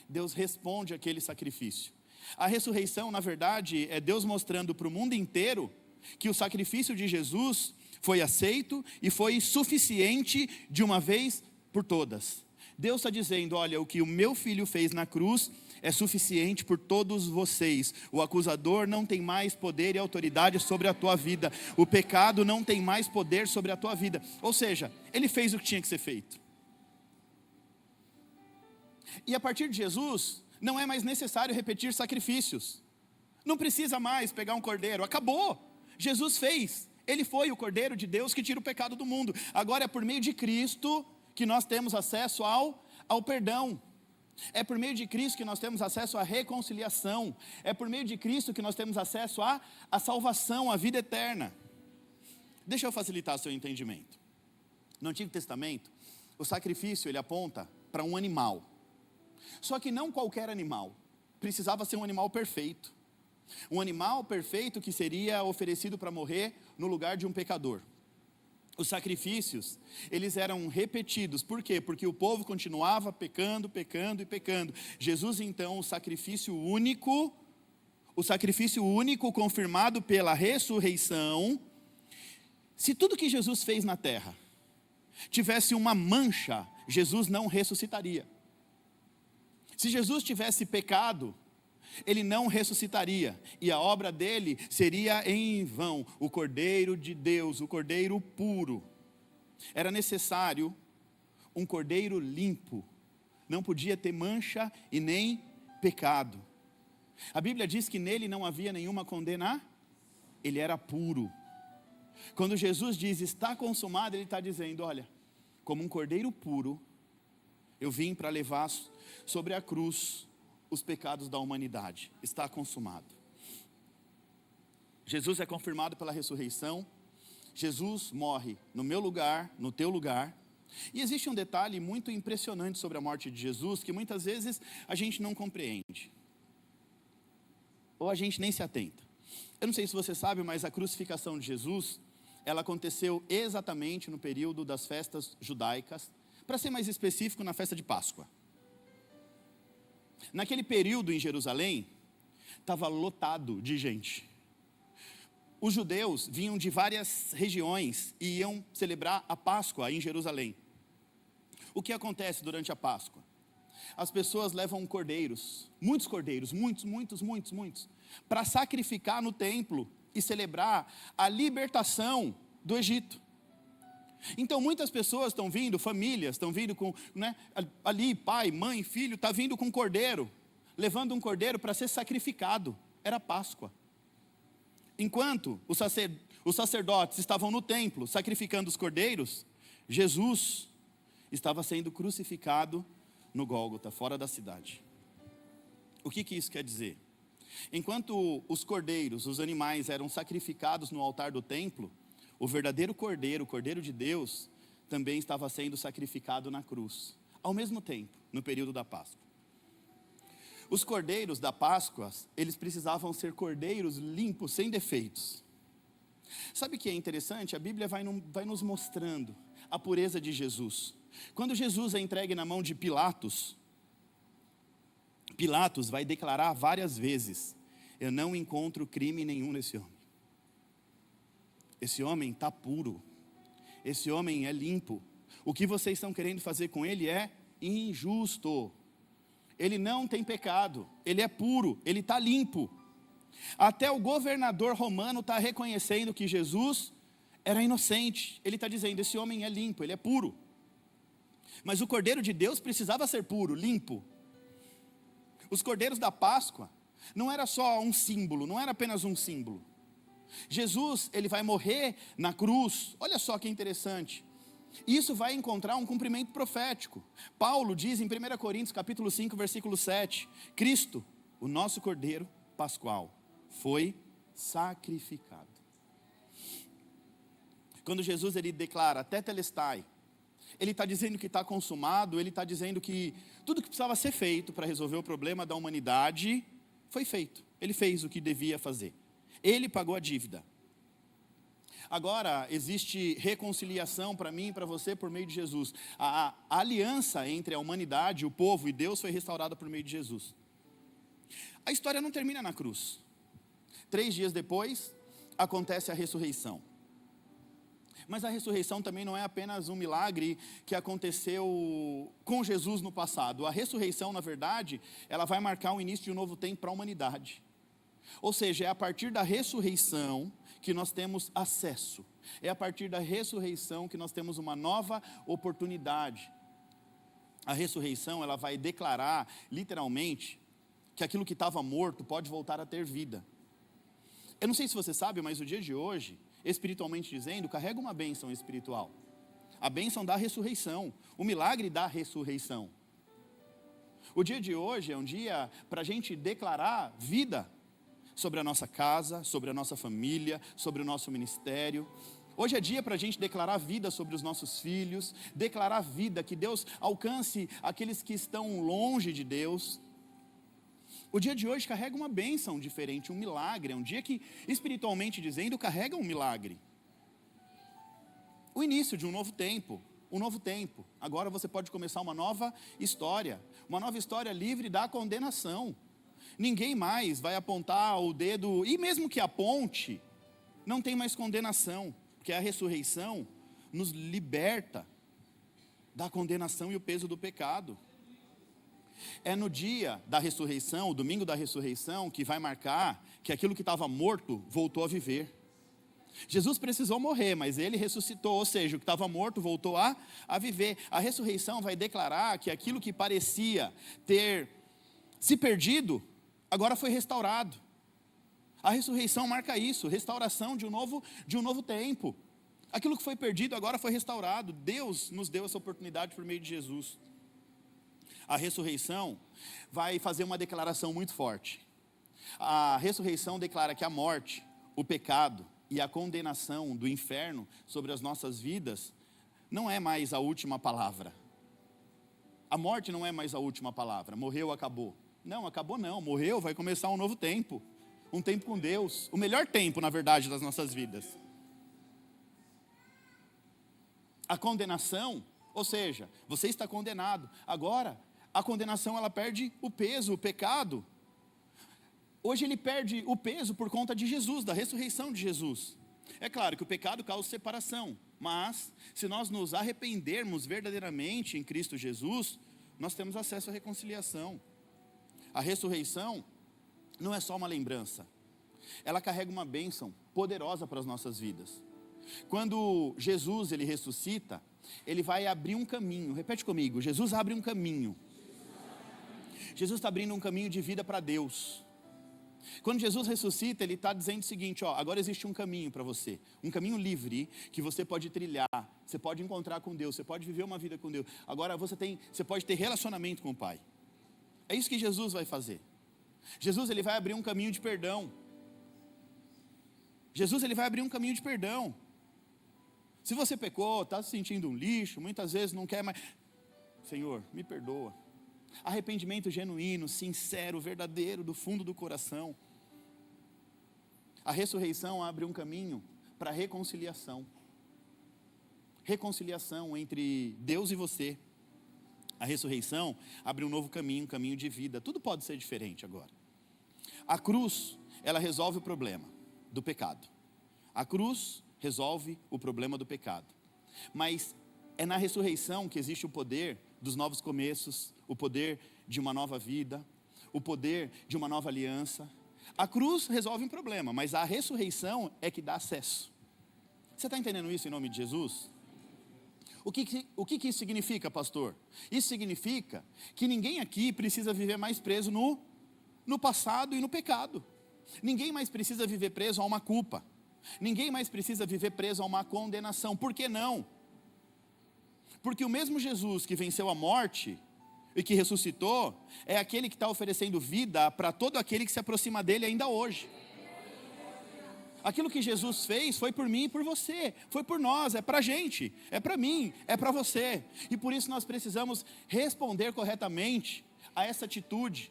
Deus responde àquele sacrifício. A ressurreição, na verdade, é Deus mostrando para o mundo inteiro que o sacrifício de Jesus foi aceito e foi suficiente de uma vez por todas. Deus está dizendo, olha, o que o meu filho fez na cruz é suficiente por todos vocês. O acusador não tem mais poder e autoridade sobre a tua vida. O pecado não tem mais poder sobre a tua vida. Ou seja, ele fez o que tinha que ser feito. E a partir de Jesus, não é mais necessário repetir sacrifícios. Não precisa mais pegar um cordeiro. Acabou. Jesus fez. Ele foi o Cordeiro de Deus que tira o pecado do mundo. Agora é por meio de Cristo que nós temos acesso ao perdão. É por meio de Cristo que nós temos acesso à reconciliação. É por meio de Cristo que nós temos acesso à salvação, à vida eterna. Deixa eu facilitar seu entendimento. No Antigo Testamento, o sacrifício ele aponta para um animal. Só que não qualquer animal. Precisava ser um animal perfeito. Um animal perfeito que seria oferecido para morrer no lugar de um pecador. Os sacrifícios, eles eram repetidos. Por quê? Porque o povo continuava pecando, pecando e pecando. Jesus, então, o sacrifício único confirmado pela ressurreição. Se tudo que Jesus fez na terra tivesse uma mancha, Jesus não ressuscitaria. Se Jesus tivesse pecado, ele não ressuscitaria, e a obra dele seria em vão. O Cordeiro de Deus, o Cordeiro puro. Era necessário um Cordeiro limpo, não podia ter mancha e nem pecado. A Bíblia diz que nele não havia nenhuma condenação, ele era puro. Quando Jesus diz, está consumado, ele está dizendo, olha, como um Cordeiro puro, eu vim para levar sobre a cruz os pecados da humanidade. Está consumado. Jesus é confirmado pela ressurreição. Jesus morre no meu lugar, no teu lugar. E existe um detalhe muito impressionante sobre a morte de Jesus, que muitas vezes a gente não compreende, ou a gente nem se atenta. Eu não sei se você sabe, mas a crucificação de Jesus, ela aconteceu exatamente no período das festas judaicas, para ser mais específico, na festa de Páscoa. Naquele período em Jerusalém, estava lotado de gente. Os judeus vinham de várias regiões e iam celebrar a Páscoa em Jerusalém. O que acontece durante a Páscoa? As pessoas levam cordeiros, muitos, para sacrificar no templo e celebrar a libertação do Egito. Então muitas pessoas estão vindo, famílias estão vindo com, ali pai, mãe, filho, está vindo com um cordeiro, levando um cordeiro para ser sacrificado. Era Páscoa. Enquanto os sacerdotes estavam no templo sacrificando os cordeiros, Jesus estava sendo crucificado no Gólgota, fora da cidade. O que isso quer dizer? Enquanto os cordeiros, os animais eram sacrificados no altar do templo, o verdadeiro cordeiro, o cordeiro de Deus, também estava sendo sacrificado na cruz, ao mesmo tempo, no período da Páscoa. Os cordeiros da Páscoa, eles precisavam ser cordeiros limpos, sem defeitos. Sabe o que é interessante? A Bíblia vai nos mostrando a pureza de Jesus. Quando Jesus é entregue na mão de Pilatos, Pilatos vai declarar várias vezes: eu não encontro crime nenhum nesse homem. Esse homem está puro. Esse homem é limpo. O que vocês estão querendo fazer com ele é injusto. Ele não tem pecado. Ele é puro. Ele está limpo. Até o governador romano está reconhecendo que Jesus era inocente. Ele está dizendo: esse homem é limpo, ele é puro. Mas o Cordeiro de Deus precisava ser puro, limpo. Os cordeiros da Páscoa não era só um símbolo, não era apenas um símbolo. Jesus, ele vai morrer na cruz. Olha só que interessante. Isso vai encontrar um cumprimento profético. Paulo diz em 1 Coríntios capítulo 5, versículo 7, Cristo, o nosso Cordeiro Pascual, foi sacrificado. Quando Jesus ele declara tetelestai, ele está dizendo que está consumado, ele está dizendo que tudo que precisava ser feito para resolver o problema da humanidade foi feito. Ele fez o que devia fazer. Ele pagou a dívida. Agora existe reconciliação para mim e para você por meio de Jesus. A aliança entre a humanidade, o povo e Deus foi restaurada por meio de Jesus. A história não termina na cruz. 3 dias depois, acontece a ressurreição. Mas a ressurreição também não é apenas um milagre que aconteceu com Jesus no passado. A ressurreição, na verdade, ela vai marcar o início de um novo tempo para a humanidade. Ou seja, é a partir da ressurreição que nós temos acesso. É a partir da ressurreição que nós temos uma nova oportunidade. A ressurreição, ela vai declarar, literalmente, que aquilo que estava morto pode voltar a ter vida. Eu não sei se você sabe, mas o dia de hoje, espiritualmente dizendo, carrega uma bênção espiritual. A bênção da ressurreição, o milagre da ressurreição. O dia de hoje é um dia para a gente declarar vida sobre a nossa casa, sobre a nossa família, sobre o nosso ministério. Hoje é dia para a gente declarar vida sobre os nossos filhos, declarar vida, que Deus alcance aqueles que estão longe de Deus. O dia de hoje carrega uma bênção diferente, um milagre. É um dia que, espiritualmente dizendo, carrega um milagre. O início de um novo tempo. Um novo tempo. Agora você pode começar uma nova história livre da condenação. Ninguém mais vai apontar o dedo, e mesmo que aponte, não tem mais condenação, porque a ressurreição nos liberta da condenação e o peso do pecado. É no dia da ressurreição, o domingo da ressurreição, que vai marcar que aquilo que estava morto voltou a viver. Jesus precisou morrer, mas ele ressuscitou, ou seja, o que estava morto voltou a viver. A ressurreição vai declarar que aquilo que parecia ter se perdido, agora foi restaurado. A ressurreição marca isso, restauração de um novo tempo. Aquilo que foi perdido agora foi restaurado. Deus nos deu essa oportunidade por meio de Jesus. A ressurreição vai fazer uma declaração muito forte. A ressurreição declara que a morte, o pecado e a condenação do inferno sobre as nossas vidas não é mais a última palavra. A morte não é mais a última palavra. Morreu, acabou. Não, acabou não. Morreu, vai começar um novo tempo. Um tempo com Deus. O melhor tempo, na verdade, das nossas vidas. A condenação, ou seja, você está condenado. Agora, a condenação ela perde o peso, o pecado. Hoje ele perde o peso por conta de Jesus, da ressurreição de Jesus. É claro que o pecado causa separação. Mas, se nós nos arrependermos verdadeiramente em Cristo Jesus, nós temos acesso à reconciliação. A ressurreição não é só uma lembrança. Ela carrega uma bênção poderosa para as nossas vidas. Quando Jesus ele ressuscita, ele vai abrir um caminho. Repete comigo, Jesus abre um caminho. Jesus está abrindo um caminho de vida para Deus. Quando Jesus ressuscita, ele está dizendo o seguinte, ó, agora existe um caminho para você, um caminho livre, que você pode trilhar, você pode encontrar com Deus, você pode viver uma vida com Deus. Agora você pode ter relacionamento com o Pai. É isso que Jesus vai fazer. Jesus ele vai abrir um caminho de perdão. Jesus ele vai abrir um caminho de perdão. Se você pecou, está se sentindo um lixo, muitas vezes não quer mais, Senhor, me perdoa. Arrependimento genuíno, sincero, verdadeiro, do fundo do coração. A ressurreição abre um caminho para reconciliação. Reconciliação entre Deus e você. A ressurreição abre um novo caminho, um caminho de vida. Tudo pode ser diferente agora. A cruz, ela resolve o problema do pecado. A cruz resolve o problema do pecado. Mas é na ressurreição que existe o poder dos novos começos, o poder de uma nova vida, o poder de uma nova aliança. A cruz resolve um problema, mas a ressurreição é que dá acesso. Você está entendendo isso em nome de Jesus? O que isso significa, pastor? Isso significa que ninguém aqui precisa viver mais preso no passado e no pecado. Ninguém mais precisa viver preso a uma culpa. Ninguém mais precisa viver preso a uma condenação. Por que não? Porque o mesmo Jesus que venceu a morte e que ressuscitou, é aquele que está oferecendo vida para todo aquele que se aproxima dele ainda hoje. Aquilo que Jesus fez foi por mim e por você, foi por nós, é para a gente, é para mim, é para você. E por isso nós precisamos responder corretamente a essa atitude,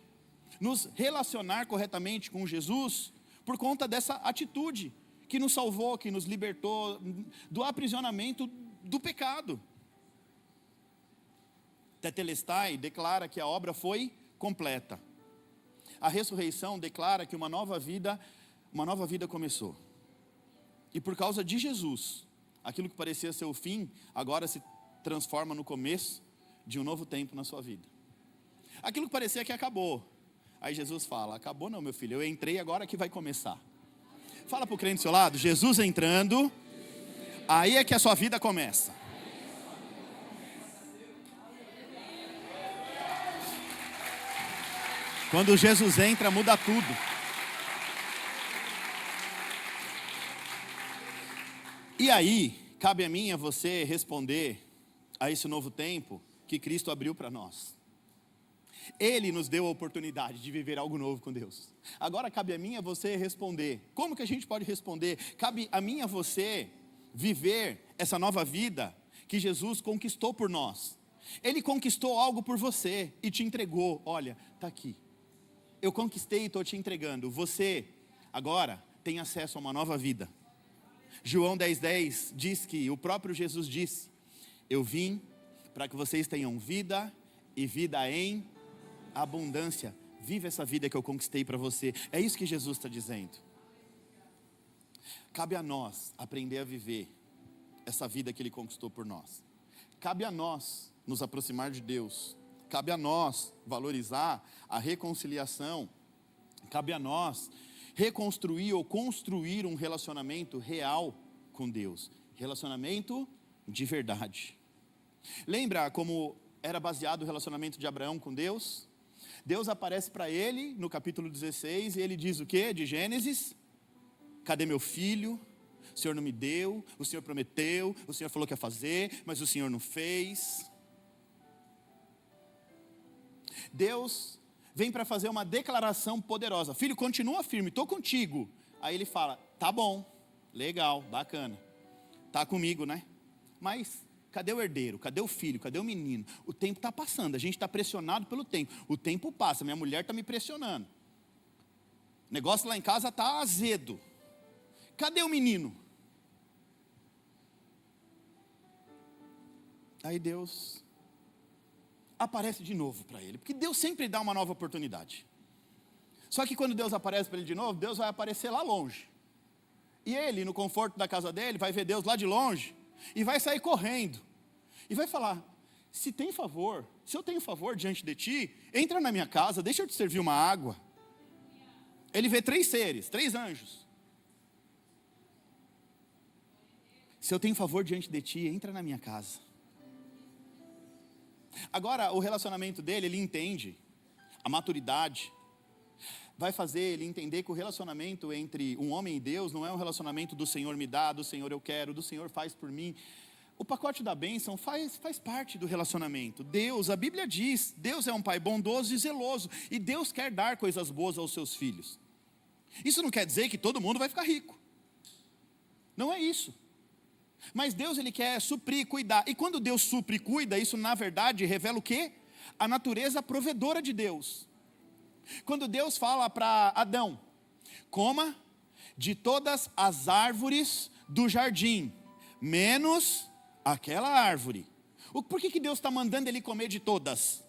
nos relacionar corretamente com Jesus, por conta dessa atitude que nos salvou, que nos libertou do aprisionamento do pecado. Tetelestai declara que a obra foi completa. A ressurreição declara que uma nova vida começou. E por causa de Jesus, aquilo que parecia ser o fim, agora se transforma no começo de um novo tempo na sua vida. Aquilo que parecia que acabou, aí Jesus fala, acabou não, meu filho, eu entrei, agora que vai começar. Fala para o crente do seu lado, Jesus entrando, aí é que a sua vida começa. Quando Jesus entra, muda tudo. E aí, cabe a mim e a você responder a esse novo tempo que Cristo abriu para nós. Ele nos deu a oportunidade de viver algo novo com Deus. Agora cabe a mim e a você responder. Como que a gente pode responder? Cabe a mim e a você viver essa nova vida que Jesus conquistou por nós. Ele conquistou algo por você e te entregou. Olha, está aqui. Eu conquistei e estou te entregando. Você agora tem acesso a uma nova vida. João 10:10 diz que o próprio Jesus disse, eu vim para que vocês tenham vida e vida em abundância. Vive essa vida que eu conquistei para você. É isso que Jesus está dizendo. Cabe a nós aprender a viver essa vida que Ele conquistou por nós. Cabe a nós nos aproximar de Deus. Cabe a nós valorizar a reconciliação. Cabe a nós reconstruir ou construir um relacionamento real com Deus. Relacionamento de verdade. Lembra como era baseado o relacionamento de Abraão com Deus? Deus aparece para ele no capítulo 16 e ele diz o quê? De Gênesis, cadê meu filho? O Senhor não me deu, o Senhor prometeu, o Senhor falou que ia fazer, mas o Senhor não fez. Deus vem para fazer uma declaração poderosa. Filho, continua firme, estou contigo. Aí ele fala, tá bom, legal, bacana. Tá comigo, né? Mas Cadê o herdeiro? Cadê o filho? Cadê o menino? O tempo está passando, a gente está pressionado pelo tempo. O tempo passa, minha mulher está me pressionando. O negócio lá em casa está azedo. Cadê o menino? Aí Deus aparece de novo para ele, porque Deus sempre dá uma nova oportunidade. Só que quando Deus aparece para ele de novo, Deus vai aparecer lá longe. E ele, no conforto da casa dele, vai ver Deus lá de longe e vai sair correndo. E vai falar: se eu tenho favor diante de ti, entra na minha casa, deixa eu te servir uma água. Ele vê 3 seres, 3 anjos. Se eu tenho favor diante de ti, entra na minha casa. Agora, o relacionamento dele, ele entende, a maturidade vai fazer ele entender que o relacionamento entre um homem e Deus não é um relacionamento do Senhor me dá, do Senhor eu quero, do Senhor faz por mim. O pacote da bênção faz parte do relacionamento. Deus, a Bíblia diz, Deus é um pai bondoso e zeloso, e Deus quer dar coisas boas aos seus filhos. Isso não quer dizer que todo mundo vai ficar rico. Não é isso. Mas Deus, ele quer suprir, cuidar. E quando Deus supre e cuida, isso na verdade revela o quê? A natureza provedora de Deus. Quando Deus fala para Adão: coma de todas as árvores do jardim, menos aquela árvore. Por que Deus está mandando ele comer de todas?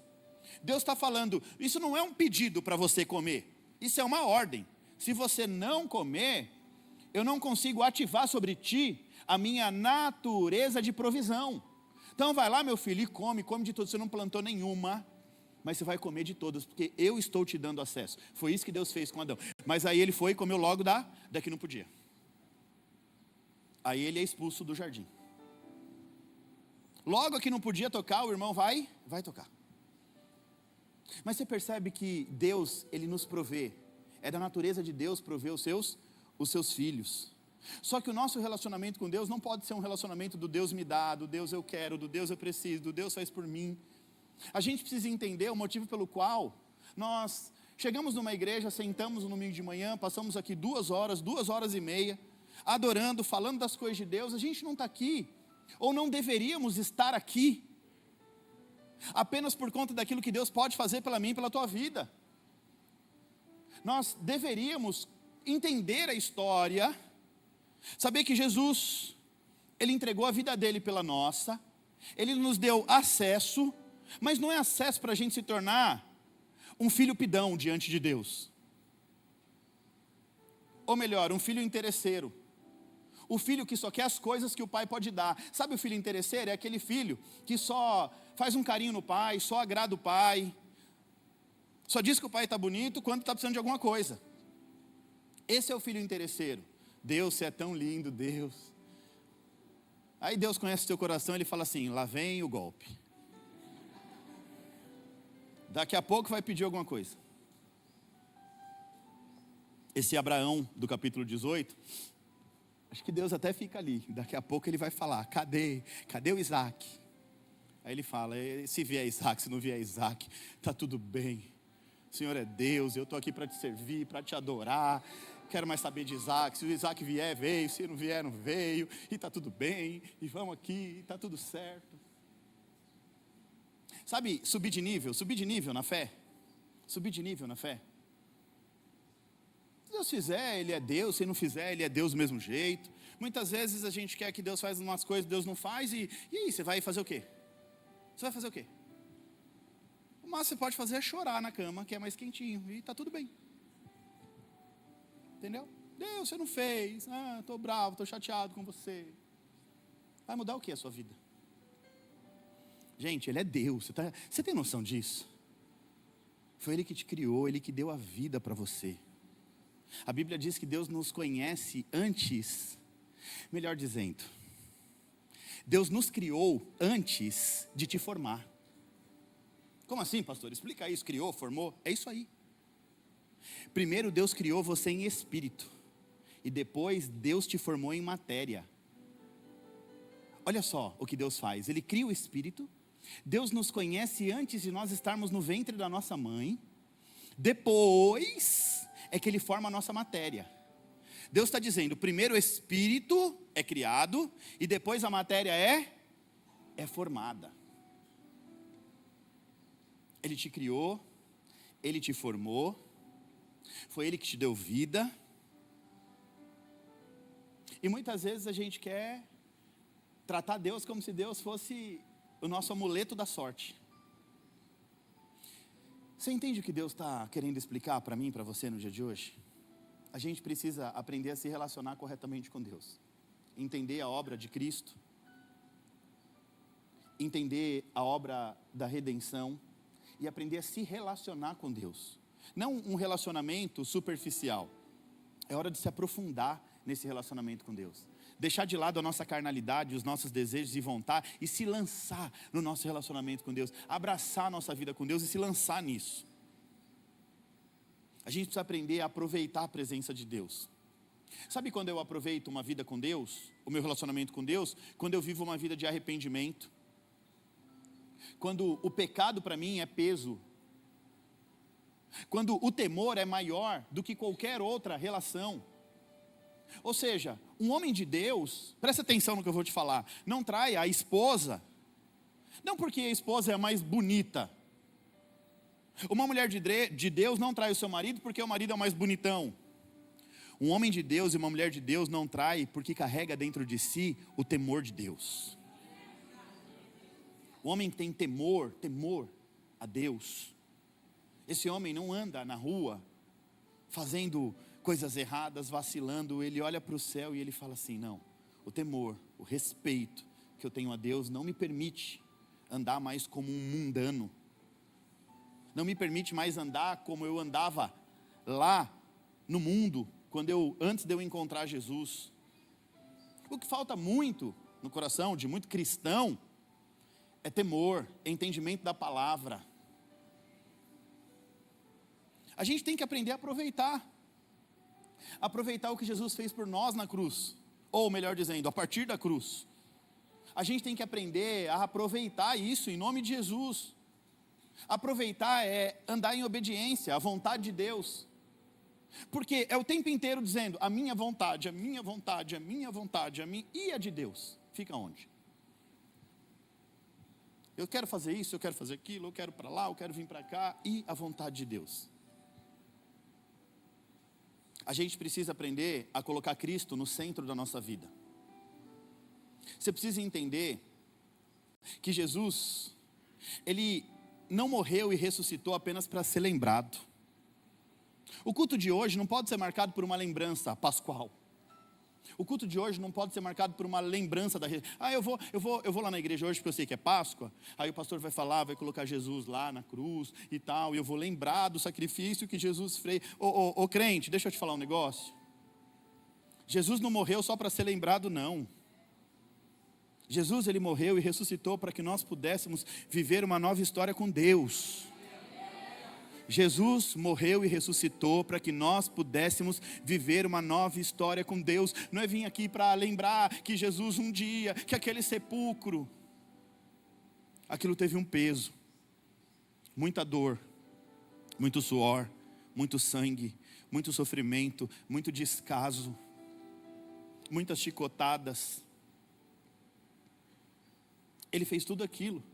Deus está falando, isso não é um pedido para você comer, isso é uma ordem. Se você não comer, eu não consigo ativar sobre ti a minha natureza de provisão. Então vai lá, meu filho, e come de todas. Você não plantou nenhuma, mas você vai comer de todas, porque eu estou te dando acesso. Foi isso que Deus fez com Adão. Mas aí ele foi e comeu logo da que não podia. Aí ele é expulso do jardim. Logo que não podia tocar, o irmão vai tocar. Mas você percebe que Deus, ele nos provê. É da natureza de Deus prover os seus filhos. Só que o nosso relacionamento com Deus não pode ser um relacionamento do Deus me dá, do Deus eu quero, do Deus eu preciso, do Deus faz por mim. A gente precisa entender o motivo pelo qual nós chegamos numa igreja, sentamos no domingo de manhã, passamos aqui 2 horas e meia, adorando, falando das coisas de Deus. A gente não está aqui, ou não deveríamos estar aqui, apenas por conta daquilo que Deus pode fazer pela mim e pela tua vida. Nós deveríamos entender a história, saber que Jesus, ele entregou a vida dele pela nossa, ele nos deu acesso, mas não é acesso para a gente se tornar um filho pidão diante de Deus. Ou melhor, um filho interesseiro. O filho que só quer as coisas que o pai pode dar. Sabe o filho interesseiro? É aquele filho que só faz um carinho no pai, só agrada o pai, só diz que o pai está bonito quando está precisando de alguma coisa. Esse é o filho interesseiro. Deus, você é tão lindo, Deus. Aí Deus conhece o teu coração, ele fala assim: lá vem o golpe. Daqui a pouco vai pedir alguma coisa. Esse Abraão do capítulo 18, acho que Deus até fica ali. Daqui a pouco ele vai falar: cadê o Isaac? Aí ele fala: se vier Isaac, se não vier Isaac, está tudo bem. O Senhor é Deus, eu estou aqui para te servir, para te adorar. Quero mais saber de Isaac. Se o Isaac vier, veio. Se não vier, não veio. E está tudo bem. E vamos aqui, está tudo certo. Sabe, subir de nível na fé. Subir de nível na fé. Se Deus fizer, ele é Deus. Se não fizer, ele é Deus do mesmo jeito. Muitas vezes a gente quer que Deus faça umas coisas, Deus não faz. E aí, você vai fazer o quê? Você vai fazer o quê? O máximo que você pode fazer é chorar na cama, que é mais quentinho. E está tudo bem. Entendeu? Deus, você não fez. Estou bravo, estou chateado com você. Vai mudar o que a sua vida? Gente, ele é Deus. Você tem noção disso? Foi ele que te criou, ele que deu a vida para você. A Bíblia diz que Deus nos conhece antes. Melhor dizendo, Deus nos criou antes de te formar. Como assim, pastor? Explica isso. Criou, formou? É isso aí. Primeiro Deus criou você em espírito, e depois Deus te formou em matéria. Olha só o que Deus faz. Ele cria o espírito. Deus nos conhece antes de nós estarmos no ventre da nossa mãe. Depois é que ele forma a nossa matéria. Deus está dizendo, primeiro o espírito é criado, e depois a matéria é é formada. Ele te criou, Ele te formou, foi Ele que te deu vida. E muitas vezes a gente quer tratar Deus como se Deus fosse o nosso amuleto da sorte. Você entende o que Deus está querendo explicar para mim, para você no dia de hoje? A gente precisa aprender a se relacionar corretamente com Deus. Entender a obra de Cristo. Entender a obra da redenção. E aprender a se relacionar com Deus. Não um relacionamento superficial. É hora de se aprofundar nesse relacionamento com Deus. Deixar de lado a nossa carnalidade, os nossos desejos e vontade e se lançar no nosso relacionamento com Deus. Abraçar a nossa vida com Deus e se lançar nisso. A gente precisa aprender a aproveitar a presença de Deus. Sabe quando eu aproveito uma vida com Deus, o meu relacionamento com Deus? Quando eu vivo uma vida de arrependimento. Quando o pecado para mim é peso. Quando o temor é maior do que qualquer outra relação. Ou seja, um homem de Deus, presta atenção no que eu vou te falar, não trai a esposa, não porque a esposa é a mais bonita. Uma mulher de Deus não trai o seu marido porque o marido é o mais bonitão. Um homem de Deus e uma mulher de Deus não trai porque carrega dentro de si o temor de Deus. O homem que tem temor a Deus, esse homem não anda na rua fazendo coisas erradas, vacilando. Ele olha para o céu e ele fala assim: não, o temor, o respeito que eu tenho a Deus não me permite andar mais como um mundano, não me permite mais andar como eu andava lá no mundo, antes de eu encontrar Jesus. O que falta muito no coração de muito cristão é temor, é entendimento da palavra. A gente tem que aprender a aproveitar o que Jesus fez por nós na cruz, ou melhor dizendo, a partir da cruz. A gente tem que aprender a aproveitar isso em nome de Jesus. Aproveitar é andar em obediência à vontade de Deus, porque é o tempo inteiro dizendo: a minha vontade, a minha vontade, a minha vontade, a minha, e a de Deus, fica onde? Eu quero fazer isso, eu quero fazer aquilo, eu quero para lá, eu quero vir para cá, e a vontade de Deus. A gente precisa aprender a colocar Cristo no centro da nossa vida. Você precisa entender que Jesus, Ele não morreu e ressuscitou apenas para ser lembrado. O culto de hoje não pode ser marcado por uma lembrança pascual. O culto de hoje não pode ser marcado por uma lembrança da... eu vou lá na igreja hoje porque eu sei que é Páscoa. Aí o pastor vai falar, vai colocar Jesus lá na cruz e tal. E eu vou lembrar do sacrifício que Jesus fez. Ô crente, deixa eu te falar um negócio. Jesus não morreu só para ser lembrado, não. Jesus, Ele morreu e ressuscitou para que nós pudéssemos viver uma nova história com Deus. Jesus morreu e ressuscitou para que nós pudéssemos viver uma nova história com Deus. Não é vir aqui para lembrar que Jesus um dia, que aquele sepulcro, aquilo teve um peso, muita dor, muito suor, muito sangue, muito sofrimento, muito descaso, muitas chicotadas. Ele fez tudo aquilo.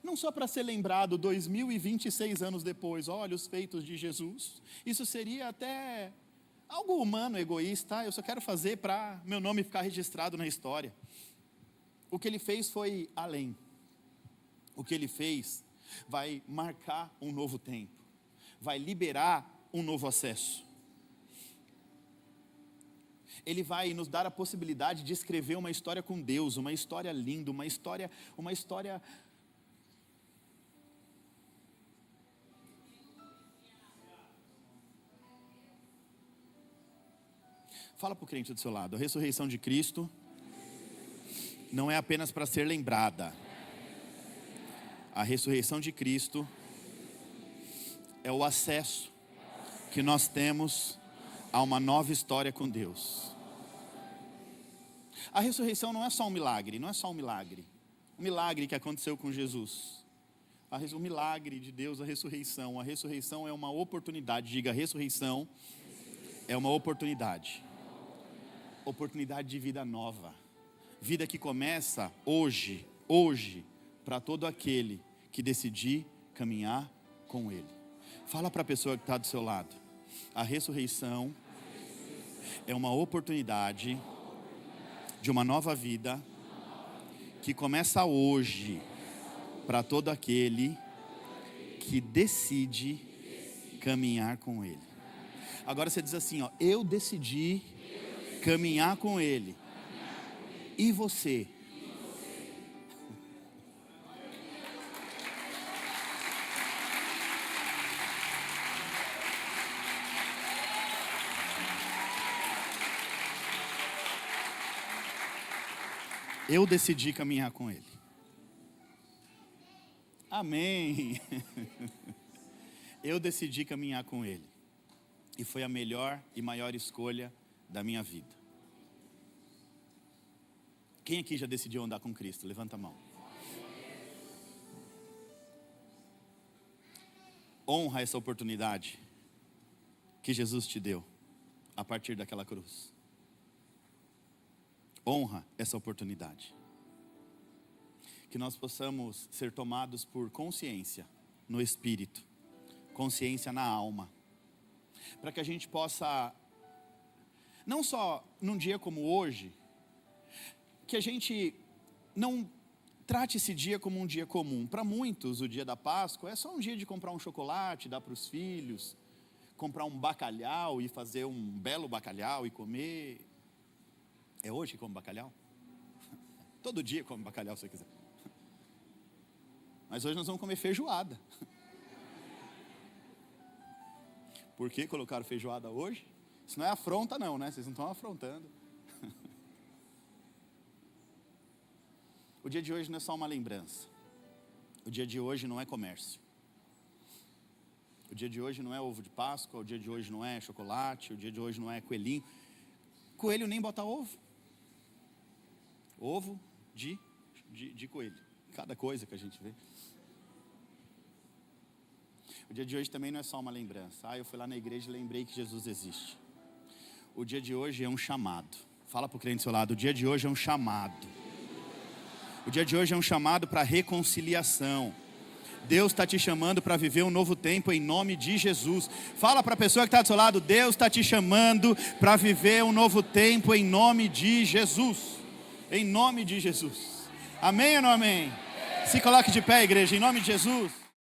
Não só para ser lembrado 2026 anos depois, olha os feitos de Jesus. Isso seria até algo humano, egoísta. Eu só quero fazer para meu nome ficar registrado na história. O que Ele fez foi além. O que Ele fez vai marcar um novo tempo. Vai liberar um novo acesso. Ele vai nos dar a possibilidade de escrever uma história com Deus, uma história linda, uma história... Fala para o crente do seu lado: a ressurreição de Cristo não é apenas para ser lembrada. A ressurreição de Cristo é o acesso que nós temos a uma nova história com Deus. A ressurreição não é só um milagre, não é só um milagre. O milagre que aconteceu com Jesus. O milagre de Deus, a ressurreição. A ressurreição é uma oportunidade. Diga, a ressurreição é uma oportunidade. Oportunidade de vida nova. Vida que começa hoje, para todo aquele que decidir caminhar com Ele. Fala para a pessoa que está do seu lado. A ressurreição é uma oportunidade de uma nova vida que começa hoje para todo aquele que decide caminhar com Ele. Agora você diz assim, ó, eu decidi caminhar com Ele. E você? Eu decidi caminhar com Ele. Amém. Eu decidi caminhar com Ele. E foi a melhor e maior escolha da minha vida. Quem aqui já decidiu andar com Cristo? Levanta a mão. Honra essa oportunidade que Jesus te deu a partir daquela cruz. Honra essa oportunidade. Que nós possamos ser tomados por consciência no espírito, consciência na alma, para que a gente possa, não só num dia como hoje, que a gente não trate esse dia como um dia comum. Para muitos, o dia da Páscoa é só um dia de comprar um chocolate, dar para os filhos, comprar um bacalhau e fazer um belo bacalhau e comer. É hoje que come bacalhau? Todo dia come bacalhau se você quiser. Mas hoje nós vamos comer feijoada. Por que colocaram feijoada hoje? Isso não é afronta não, né? Vocês não estão afrontando. O dia de hoje não é só uma lembrança. O dia de hoje não é comércio. O dia de hoje não é ovo de Páscoa. O dia de hoje não é chocolate. O dia de hoje não é coelhinho. Coelho nem bota ovo. Ovo de coelho. Cada coisa que a gente vê. O dia de hoje também não é só uma lembrança. Eu fui lá na igreja e lembrei que Jesus existe. O dia de hoje é um chamado. Fala para o crente do seu lado. O dia de hoje é um chamado. O dia de hoje é um chamado para reconciliação. Deus está te chamando para viver um novo tempo em nome de Jesus. Fala para a pessoa que está do seu lado. Deus está te chamando para viver um novo tempo em nome de Jesus. Em nome de Jesus. Amém ou não amém? Se coloque de pé, igreja, em nome de Jesus.